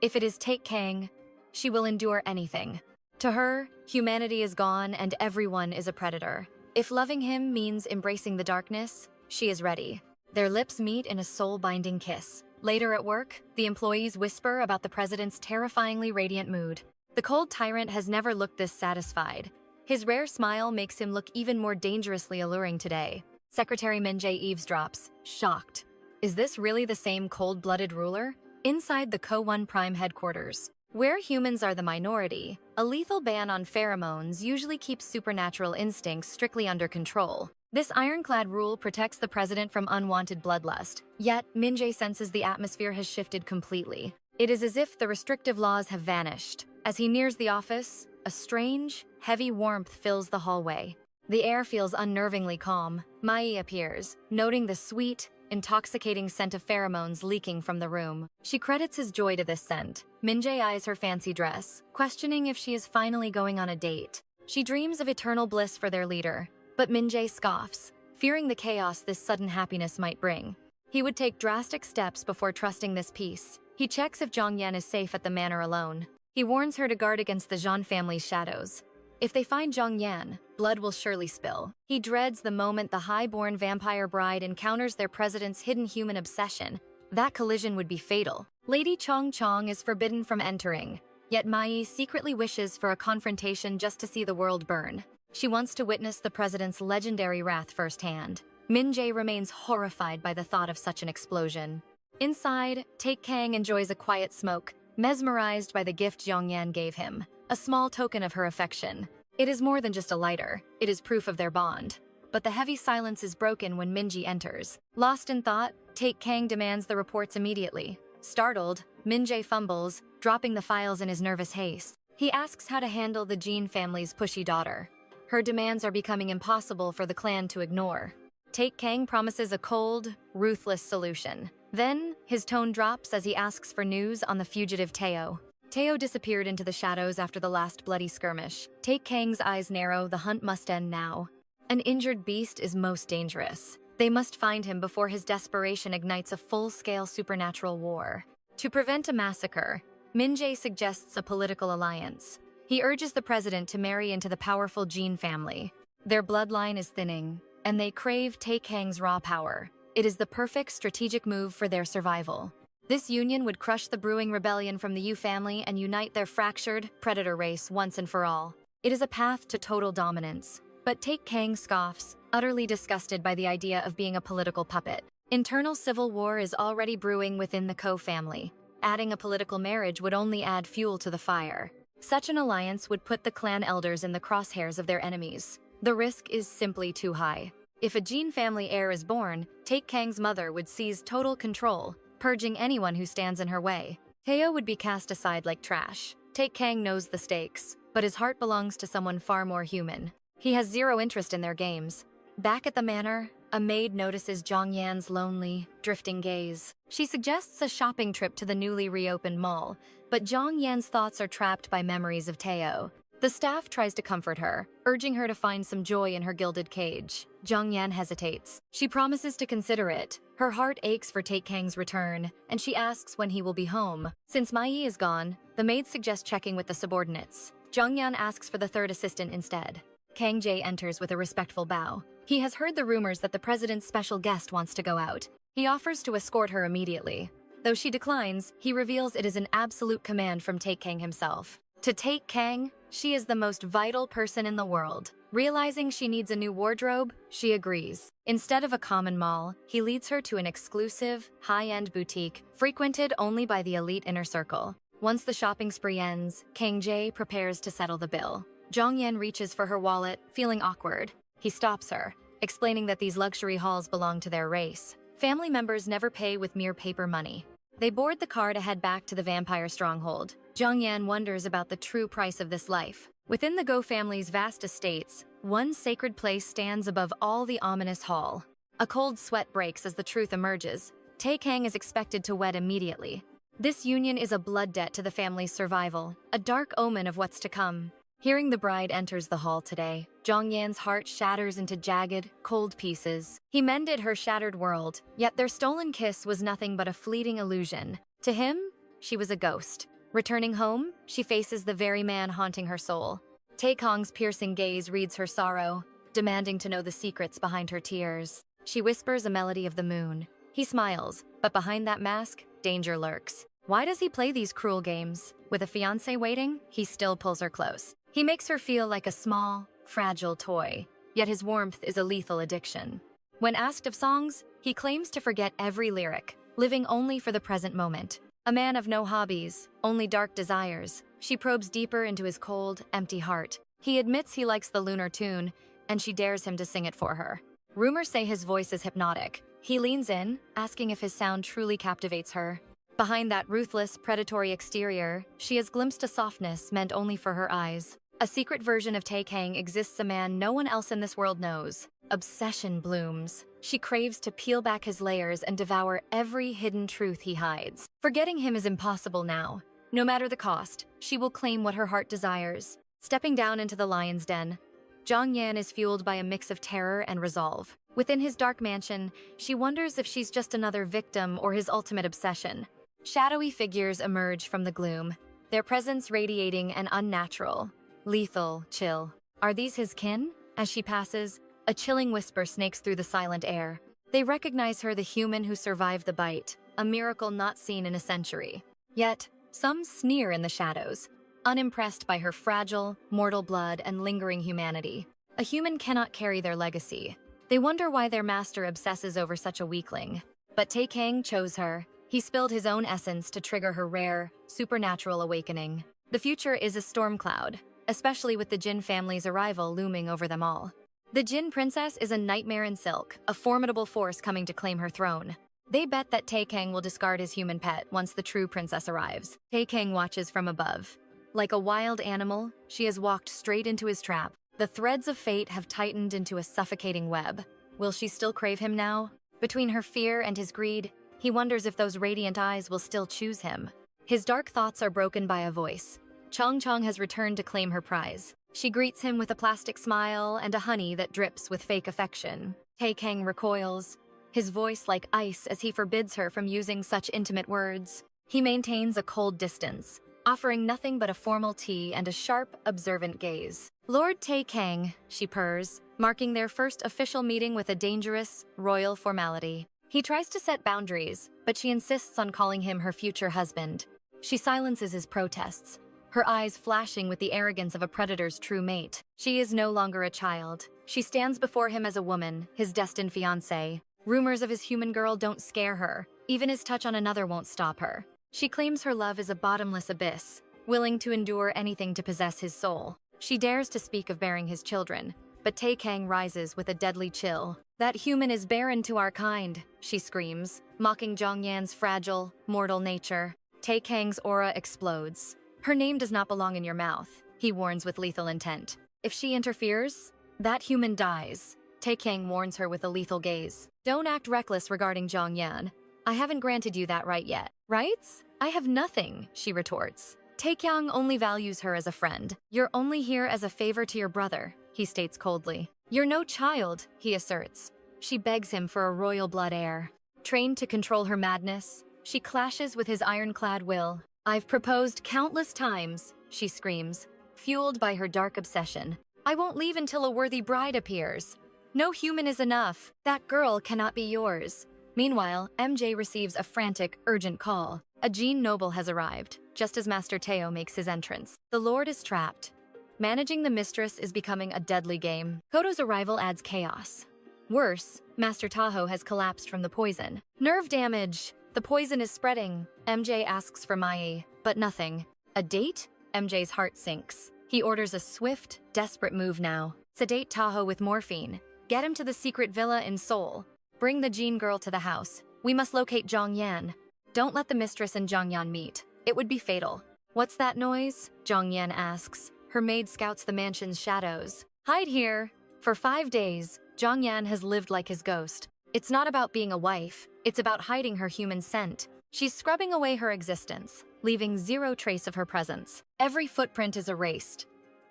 If it is Taekang, she will endure anything. To her, humanity is gone and everyone is a predator. If loving him means embracing the darkness, she is ready. Their lips meet in a soul-binding kiss. Later at work, the employees whisper about the president's terrifyingly radiant mood. The cold tyrant has never looked this satisfied. His rare smile makes him look even more dangerously alluring today. Secretary Min-jae eavesdrops, shocked. Is this really the same cold-blooded ruler? Inside the Ko-1 Prime headquarters, where humans are the minority, a lethal ban on pheromones usually keeps supernatural instincts strictly under control. This ironclad rule protects the president from unwanted bloodlust. Yet, Min-jae senses the atmosphere has shifted completely. It is as if the restrictive laws have vanished. As he nears the office, a strange, heavy warmth fills the hallway. The air feels unnervingly calm. Mai appears, noting the sweet, intoxicating scent of pheromones leaking from the room. She credits his joy to this scent. Min-jae eyes her fancy dress, questioning if she is finally going on a date. She dreams of eternal bliss for their leader, but Min-jae scoffs, fearing the chaos this sudden happiness might bring. He would take drastic steps before trusting this peace. He checks if Zhongyan is safe at the manor alone. He warns her to guard against the Jean family's shadows. If they find Zhongyan, blood will surely spill. He dreads the moment the high-born vampire bride encounters their president's hidden human obsession. That collision would be fatal. Lady Chong Chong is forbidden from entering, yet Mai secretly wishes for a confrontation just to see the world burn. She wants to witness the president's legendary wrath firsthand. Min-jae remains horrified by the thought of such an explosion. Inside, Taekang enjoys a quiet smoke, mesmerized by the gift Zhongyan gave him, a small token of her affection. It is more than just a lighter, it is proof of their bond. But the heavy silence is broken when Min-jae enters. Lost in thought, Taekang demands the reports immediately. Startled, Min-jae fumbles, dropping the files in his nervous haste. He asks how to handle the Jean family's pushy daughter. Her demands are becoming impossible for the clan to ignore. Taekang promises a cold, ruthless solution. Then, his tone drops as he asks for news on the fugitive Teo. Teo disappeared into the shadows after the last bloody skirmish. Taekang's eyes narrow, the hunt must end now. An injured beast is most dangerous. They must find him before his desperation ignites a full-scale supernatural war. To prevent a massacre, Min-jae suggests a political alliance. He urges the president to marry into the powerful Jean family. Their bloodline is thinning, and they crave Tae-Kang's raw power. It is the perfect strategic move for their survival. This union would crush the brewing rebellion from the Yu family and unite their fractured, predator race once and for all. It is a path to total dominance. But Tae-Kang scoffs, utterly disgusted by the idea of being a political puppet. Internal civil war is already brewing within the Ko family. Adding a political marriage would only add fuel to the fire. Such an alliance would put the clan elders in the crosshairs of their enemies. The risk is simply too high. If a Jin family heir is born, Tae-Kang's mother would seize total control, purging anyone who stands in her way. Tae-Yo would be cast aside like trash. Tae-Kang knows the stakes, but his heart belongs to someone far more human. He has zero interest in their games. Back at the manor, a maid notices Jongyan's lonely, drifting gaze. She suggests a shopping trip to the newly reopened mall, but Jongyan's thoughts are trapped by memories of Tae-Yo. The staff tries to comfort her, urging her to find some joy in her gilded cage. Jongyan hesitates. She promises to consider it. Her heart aches for Tae-Kang's return, and she asks when he will be home. Since Mai-yi is gone, the maid suggests checking with the subordinates. Jongyan asks for the third assistant instead. Kang Jae enters with a respectful bow. He has heard the rumors that the president's special guest wants to go out. He offers to escort her immediately. Though she declines, he reveals it is an absolute command from Tae-Kang himself. To Tae-Kang, she is the most vital person in the world. Realizing she needs a new wardrobe, she agrees. Instead of a common mall, he leads her to an exclusive, high-end boutique, frequented only by the elite inner circle. Once the shopping spree ends, Kang Jae prepares to settle the bill. Jongyan reaches for her wallet, feeling awkward. He stops her, explaining that these luxury halls belong to their race. Family members never pay with mere paper money. They board the car to head back to the vampire stronghold. Jongyan wonders about the true price of this life. Within the Go family's vast estates, one sacred place stands above all the ominous hall. A cold sweat breaks as the truth emerges. Tae-Kang is expected to wed immediately. This union is a blood debt to the family's survival, a dark omen of what's to come. Hearing the bride enters the hall today, Jongyan's heart shatters into jagged, cold pieces. He mended her shattered world, yet their stolen kiss was nothing but a fleeting illusion. To him, she was a ghost. Returning home, she faces the very man haunting her soul. Tae-Kang's piercing gaze reads her sorrow, demanding to know the secrets behind her tears. She whispers a melody of the moon. He smiles, but behind that mask, danger lurks. Why does he play these cruel games? With a fiancé waiting, he still pulls her close. He makes her feel like a small, fragile toy, yet his warmth is a lethal addiction. When asked of songs, he claims to forget every lyric, living only for the present moment. A man of no hobbies, only dark desires, she probes deeper into his cold, empty heart. He admits he likes the lunar tune, and she dares him to sing it for her. Rumors say his voice is hypnotic. He leans in, asking if his sound truly captivates her. Behind that ruthless, predatory exterior, she has glimpsed a softness meant only for her eyes. A secret version of Tae-Kang exists, a man no one else in this world knows. Obsession blooms. She craves to peel back his layers and devour every hidden truth he hides. Forgetting him is impossible now. No matter the cost, she will claim what her heart desires. Stepping down into the lion's den, Jongyan is fueled by a mix of terror and resolve. Within his dark mansion, she wonders if she's just another victim or his ultimate obsession. Shadowy figures emerge from the gloom, their presence radiating an unnatural, lethal chill. Are these his kin? As she passes, a chilling whisper snakes through the silent air. They recognize her, the human who survived the bite, a miracle not seen in a century. Yet, some sneer in the shadows, unimpressed by her fragile, mortal blood and lingering humanity. A human cannot carry their legacy. They wonder why their master obsesses over such a weakling. But Tae-Kang chose her. He spilled his own essence to trigger her rare, supernatural awakening. The future is a storm cloud, especially with the Jin family's arrival looming over them all. The Jin princess is a nightmare in silk, a formidable force coming to claim her throne. They bet that Tae-Kang will discard his human pet once the true princess arrives. Tae-Kang watches from above. Like a wild animal, she has walked straight into his trap. The threads of fate have tightened into a suffocating web. Will she still crave him now? Between her fear and his greed, he wonders if those radiant eyes will still choose him. His dark thoughts are broken by a voice. Chong Chong has returned to claim her prize. She greets him with a plastic smile and a honey that drips with fake affection. Tae-Kang recoils, his voice like ice as he forbids her from using such intimate words. He maintains a cold distance, offering nothing but a formal tea and a sharp, observant gaze. Lord Tae-kang, she purrs, marking their first official meeting with a dangerous, royal formality. He tries to set boundaries, but she insists on calling him her future husband. She silences his protests, her eyes flashing with the arrogance of a predator's true mate. She is no longer a child. She stands before him as a woman, his destined fiancée. Rumors of his human girl don't scare her. Even his touch on another won't stop her. She claims her love is a bottomless abyss, willing to endure anything to possess his soul. She dares to speak of bearing his children, but Tae-kang rises with a deadly chill. That human is barren to our kind, she screams, mocking Jongyan's fragile, mortal nature. Tae-kang's aura explodes. Her name does not belong in your mouth, he warns with lethal intent. If she interferes, that human dies. Tae-kang warns her with a lethal gaze. Don't act reckless regarding Jongyan. I haven't granted you that right yet. Rights? I have nothing, she retorts. Tae-kyung only values her as a friend. You're only here as a favor to your brother, he states coldly. You're no child, he asserts. She begs him for a royal blood heir. Trained to control her madness, she clashes with his ironclad will. I've proposed countless times, she screams, fueled by her dark obsession. I won't leave until a worthy bride appears. No human is enough. That girl cannot be yours. Meanwhile, MJ receives a frantic, urgent call. A Jean noble has arrived, just as Master Teo makes his entrance. The Lord is trapped. Managing the mistress is becoming a deadly game. Kodo's arrival adds chaos. Worse, Master Tahoe has collapsed from the poison. Nerve damage! The poison is spreading. MJ asks for Mai, but nothing. A date? MJ's heart sinks. He orders a swift, desperate move now. Sedate Tahoe with morphine. Get him to the secret villa in Seoul. Bring the Jean girl to the house. We must locate Jongyan. Don't let the mistress and Jongyan meet. It would be fatal. What's that noise? Jongyan asks. Her maid scouts the mansion's shadows. Hide here. For 5 days, Jongyan has lived like his ghost. It's not about being a wife. It's about hiding her human scent. She's scrubbing away her existence, leaving zero trace of her presence. Every footprint is erased.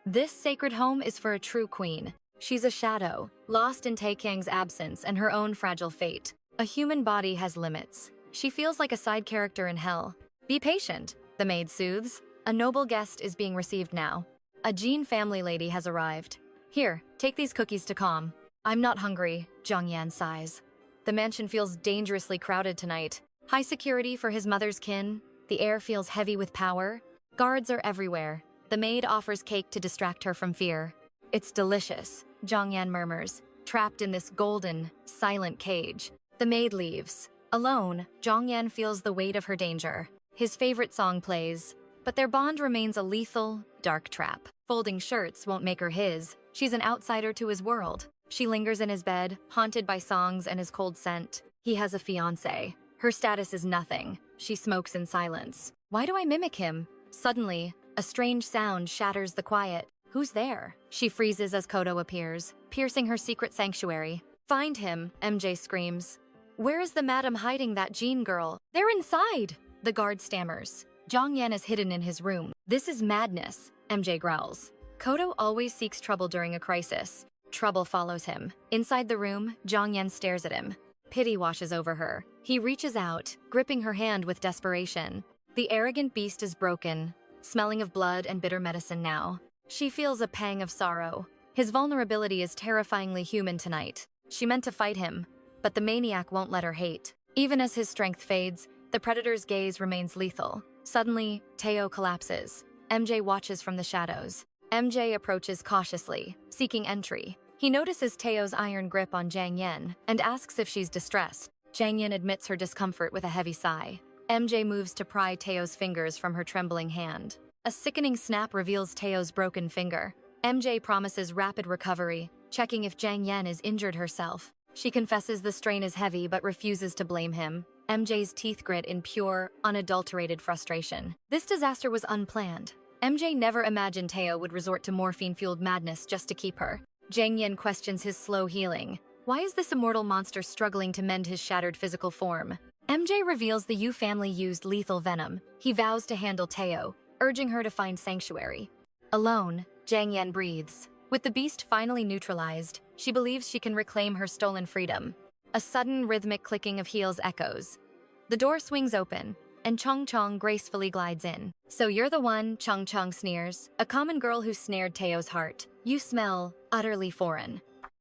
This sacred home is for a true queen. She's a shadow, lost in Tae-kang's absence and her own fragile fate. A human body has limits. She feels like a side character in hell. Be patient, the maid soothes. A noble guest is being received now. A Jean family lady has arrived. Here, take these cookies to calm. I'm not hungry, Jongyan sighs. The mansion feels dangerously crowded tonight. High security for his mother's kin. The air feels heavy with power. Guards are everywhere. The maid offers cake to distract her from fear. It's delicious, Jongyan murmurs, trapped in this golden, silent cage. The maid leaves. Alone, Jongyan feels the weight of her danger. His favorite song plays, but their bond remains a lethal, dark trap. Folding shirts won't make her his. She's an outsider to his world. She lingers in his bed, haunted by songs and his cold scent. He has a fiancé. Her status is nothing. She smokes in silence. Why do I mimic him? Suddenly, a strange sound shatters the quiet. Who's there? She freezes as Kodo appears, piercing her secret sanctuary. Find him, MJ screams. Where is the madam hiding that Jean girl? They're inside, the guard stammers. Jongyan is hidden in his room. This is madness, MJ growls. Kodo always seeks trouble during a crisis. Trouble follows him. Inside the room, Jongyan stares at him. Pity washes over her. He reaches out, gripping her hand with desperation. The arrogant beast is broken, smelling of blood and bitter medicine now. She feels a pang of sorrow. His vulnerability is terrifyingly human tonight. She meant to fight him, but the maniac won't let her hate. Even as his strength fades, the predator's gaze remains lethal. Suddenly, Teo collapses. MJ watches from the shadows. MJ approaches cautiously, seeking entry. He notices Teo's iron grip on Jang Yen and asks if she's distressed. Jang Yen admits her discomfort with a heavy sigh. MJ moves to pry Teo's fingers from her trembling hand. A sickening snap reveals Teo's broken finger. MJ promises rapid recovery, checking if Jang Yen is injured herself. She confesses the strain is heavy but refuses to blame him. MJ's teeth grit in pure, unadulterated frustration. This disaster was unplanned. MJ never imagined Teo would resort to morphine-fueled madness just to keep her. Jang Yen questions his slow healing. Why is this immortal monster struggling to mend his shattered physical form? MJ reveals the Yu family used lethal venom. He vows to handle Teo, urging her to find sanctuary. Alone, Jang Yen breathes. With the beast finally neutralized, she believes she can reclaim her stolen freedom. A sudden rhythmic clicking of heels echoes. The door swings open. and Chong gracefully glides in. "So you're the one," Chong sneers, a common girl who snared Taeyo's heart. "You smell utterly foreign."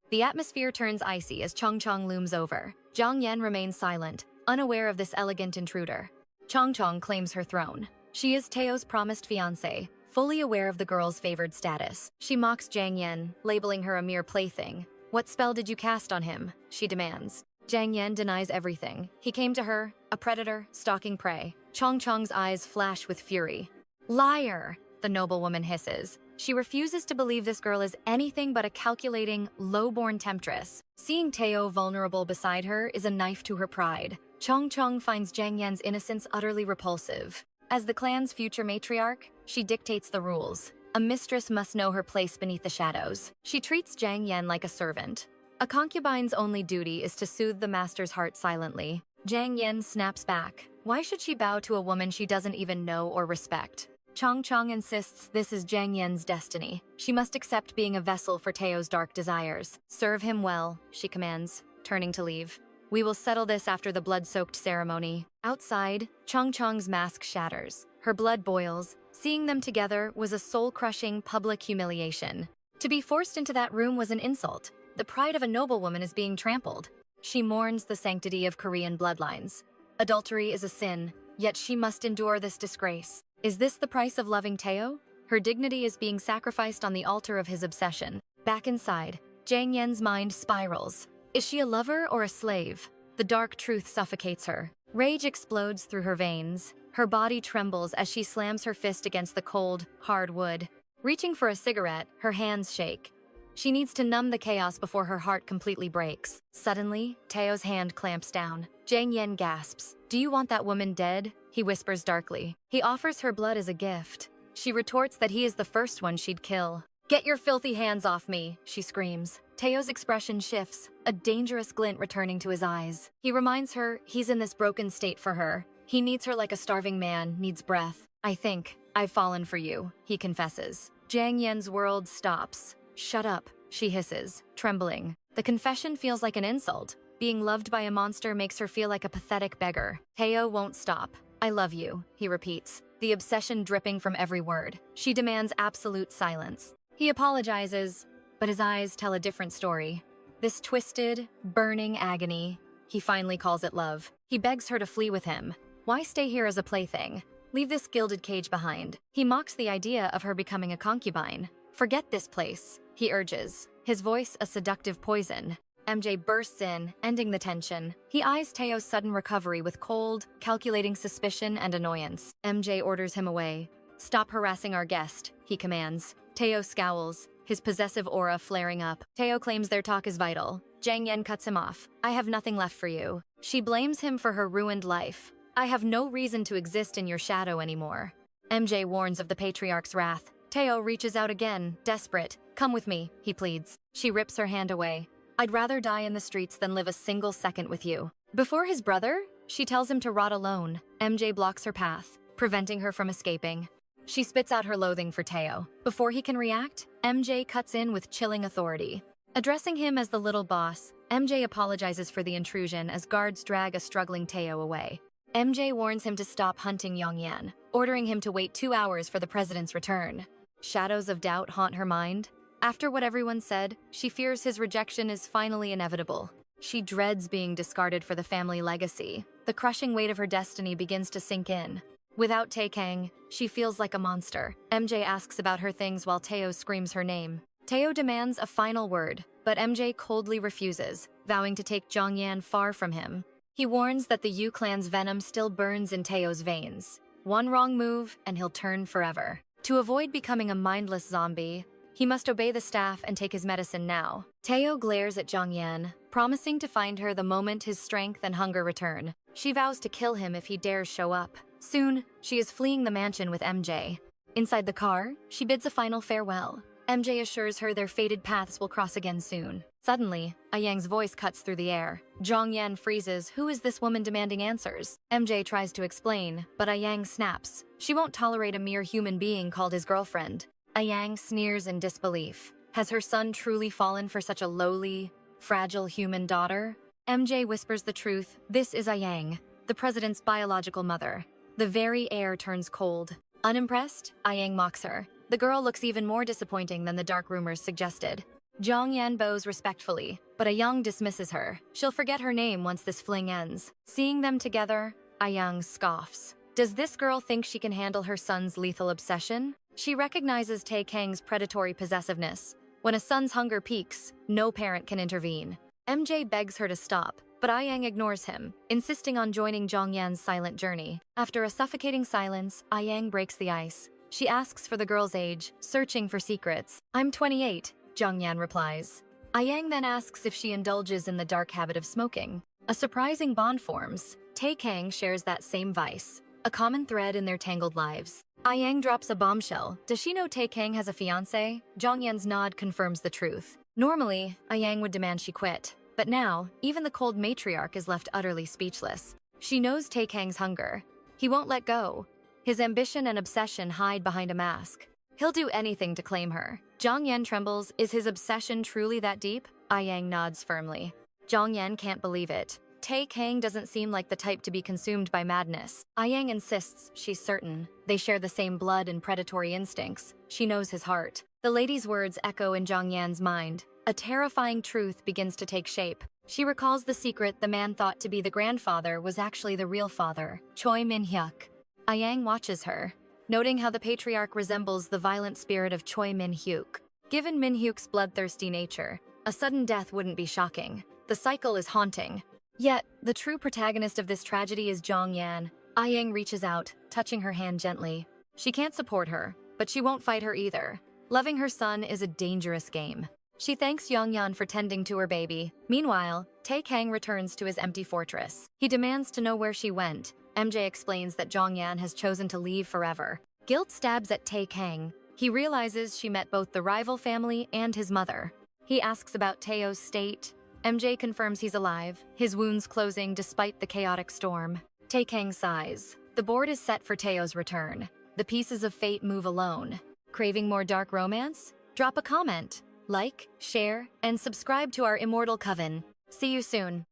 The atmosphere turns icy as Chong looms over. Jong Yen remains silent, unaware of this elegant intruder. Chong claims her throne. She is Taeyo's promised fiancé, fully aware of the girl's favored status. She mocks Jang Yen, labeling her a mere plaything. "What spell did you cast on him?" she demands. Jang Yen denies everything. He came to her, a predator, stalking prey. Chong's eyes flash with fury. "Liar!" the noblewoman hisses. She refuses to believe this girl is anything but a calculating, low-born temptress. Seeing Taeyo vulnerable beside her is a knife to her pride. Chong finds Jang Yen's innocence utterly repulsive. As the clan's future matriarch, she dictates the rules. A mistress must know her place beneath the shadows. She treats Jang Yen like a servant. A concubine's only duty is to soothe the master's heart silently. Jang Yen snaps back. Why should she bow to a woman she doesn't even know or respect? Chong insists this is Jang Yen's destiny. She must accept being a vessel for Taeyo's dark desires. "Serve him well," she commands, turning to leave. "We will settle this after the blood-soaked ceremony." Outside, Chong's mask shatters. Her blood boils. Seeing them together was a soul-crushing public humiliation. To be forced into that room was an insult. The pride of a noblewoman is being trampled. She mourns the sanctity of Korean bloodlines. Adultery is a sin, yet she must endure this disgrace. Is this the price of loving Taeyo? Her dignity is being sacrificed on the altar of his obsession. Back inside, Jang Yen's mind spirals. Is she a lover or a slave? The dark truth suffocates her. Rage explodes through her veins. Her body trembles as she slams her fist against the cold, hard wood. Reaching for a cigarette, her hands shake. She needs to numb the chaos before her heart completely breaks. Suddenly, Taeyo's hand clamps down. Jang Yen gasps. "Do you want that woman dead?" he whispers darkly. He offers her blood as a gift. She retorts that he is the first one she'd kill. "Get your filthy hands off me," she screams. Taeyo's expression shifts, a dangerous glint returning to his eyes. He reminds her he's in this broken state for her. He needs her like a starving man needs breath. "I think I've fallen for you," he confesses. Jang Yen's world stops. "Shut up," she hisses, trembling. The confession feels like an insult. Being loved by a monster makes her feel like a pathetic beggar. Taeyo won't stop. "I love you," he repeats, the obsession dripping from every word. She demands absolute silence. He apologizes, but his eyes tell a different story. This twisted, burning agony, he finally calls it love. He begs her to flee with him. Why stay here as a plaything? Leave this gilded cage behind. He mocks the idea of her becoming a concubine. "Forget this place," he urges, his voice a seductive poison. MJ bursts in, ending the tension. He eyes Taeyo's sudden recovery with cold, calculating suspicion and annoyance. MJ orders him away. "Stop harassing our guest," he commands. Taeyo scowls, his possessive aura flaring up. Taeyo claims their talk is vital. Jang Yen cuts him off. "I have nothing left for you." She blames him for her ruined life. "I have no reason to exist in your shadow anymore." MJ warns of the patriarch's wrath. Taeyo reaches out again, desperate. "Come with me," he pleads. She rips her hand away. "I'd rather die in the streets than live a single second with you." Before his brother, she tells him to rot alone. MJ blocks her path, preventing her from escaping. She spits out her loathing for Taeyo. Before he can react, MJ cuts in with chilling authority. Addressing him as the little boss, MJ apologizes for the intrusion as guards drag a struggling Taeyo away. MJ warns him to stop hunting Yongyan, ordering him to wait 2 hours for the president's return. Shadows of doubt haunt her mind. After what everyone said, she fears his rejection is finally inevitable. She dreads being discarded for the family legacy. The crushing weight of her destiny begins to sink in. Without Tae-kang, she feels like a monster. MJ asks about her things while Taeyo screams her name. Taeyo demands a final word, but MJ coldly refuses, vowing to take Jongyan far from him. He warns that the Yu clan's venom still burns in Taeyo's veins. One wrong move, and he'll turn forever. To avoid becoming a mindless zombie, he must obey the staff and take his medicine now. Taeyo glares at Jongyan, promising to find her the moment his strength and hunger return. She vows to kill him if he dares show up. Soon, she is fleeing the mansion with MJ. Inside the car, she bids a final farewell. MJ assures her their fated paths will cross again soon. Suddenly, Ayang's voice cuts through the air. Jongyan freezes. Who is this woman demanding answers? MJ tries to explain, but Ayang snaps. She won't tolerate a mere human being called his girlfriend. Ayang sneers in disbelief. Has her son truly fallen for such a lowly, fragile human daughter? MJ whispers the truth. This is Ayang, the president's biological mother. The very air turns cold. Unimpressed, 𝒂💏 mocks her. The girl looks even more disappointing than the dark rumors suggested. Jongyan bows respectfully, but 𝒂💏 dismisses her. She'll forget her name once this fling ends. Seeing them together, 𝒂💏 scoffs. Does this girl think she can handle her son's lethal obsession? She recognizes Tae-Kang's predatory possessiveness. When a son's hunger peaks, no parent can intervene. MJ begs her to stop, but 𝒂💏 ignores him, insisting on joining Jongyan's silent journey. After a suffocating silence, 𝒂💏 breaks the ice. She asks for the girl's age, searching for secrets. "I'm 28, Jongyan replies. 𝒂💏 then asks if she indulges in the dark habit of smoking. A surprising bond forms. Tae-Kang shares that same vice, a common thread in their tangled lives. 𝒂💏 drops a bombshell. Does she know Tae-Kang has a fiancé? Jongyan's nod confirms the truth. Normally, 𝒂💏 would demand she quit, but now, even the cold matriarch is left utterly speechless. She knows Tae-Kang's hunger. He won't let go. His ambition and obsession hide behind a mask. He'll do anything to claim her. Jongyan trembles. Is his obsession truly that deep? 𝒂💏 nods firmly. Jongyan can't believe it. Tae-Kang doesn't seem like the type to be consumed by madness. 𝒂💏 insists she's certain. They share the same blood and predatory instincts. She knows his heart. The lady's words echo in Jongyan's mind. A terrifying truth begins to take shape. She recalls the secret the man thought to be the grandfather was actually the real father, Choi Min-hyuk. 𝒂💏 watches her, noting how the patriarch resembles the violent spirit of Choi Min-hyuk. Given Min-hyuk's bloodthirsty nature, a sudden death wouldn't be shocking. The cycle is haunting. Yet, the true protagonist of this tragedy is Jongyan. 𝒂💏 reaches out, touching her hand gently. She can't support her, but she won't fight her either. Loving her son is a dangerous game. She thanks Jongyan for tending to her baby. Meanwhile, Tae-Kang returns to his empty fortress. He demands to know where she went. MJ explains that Jongyan has chosen to leave forever. Guilt stabs at Tae-Kang. He realizes she met both the rival family and his mother. He asks about Taeyo's state. MJ confirms he's alive, his wounds closing despite the chaotic storm. Tae-Kang sighs. The board is set for Taeyo's return. The pieces of fate move alone. Craving more dark romance? Drop a comment, like, share, and subscribe to our Immortal Coven. See you soon.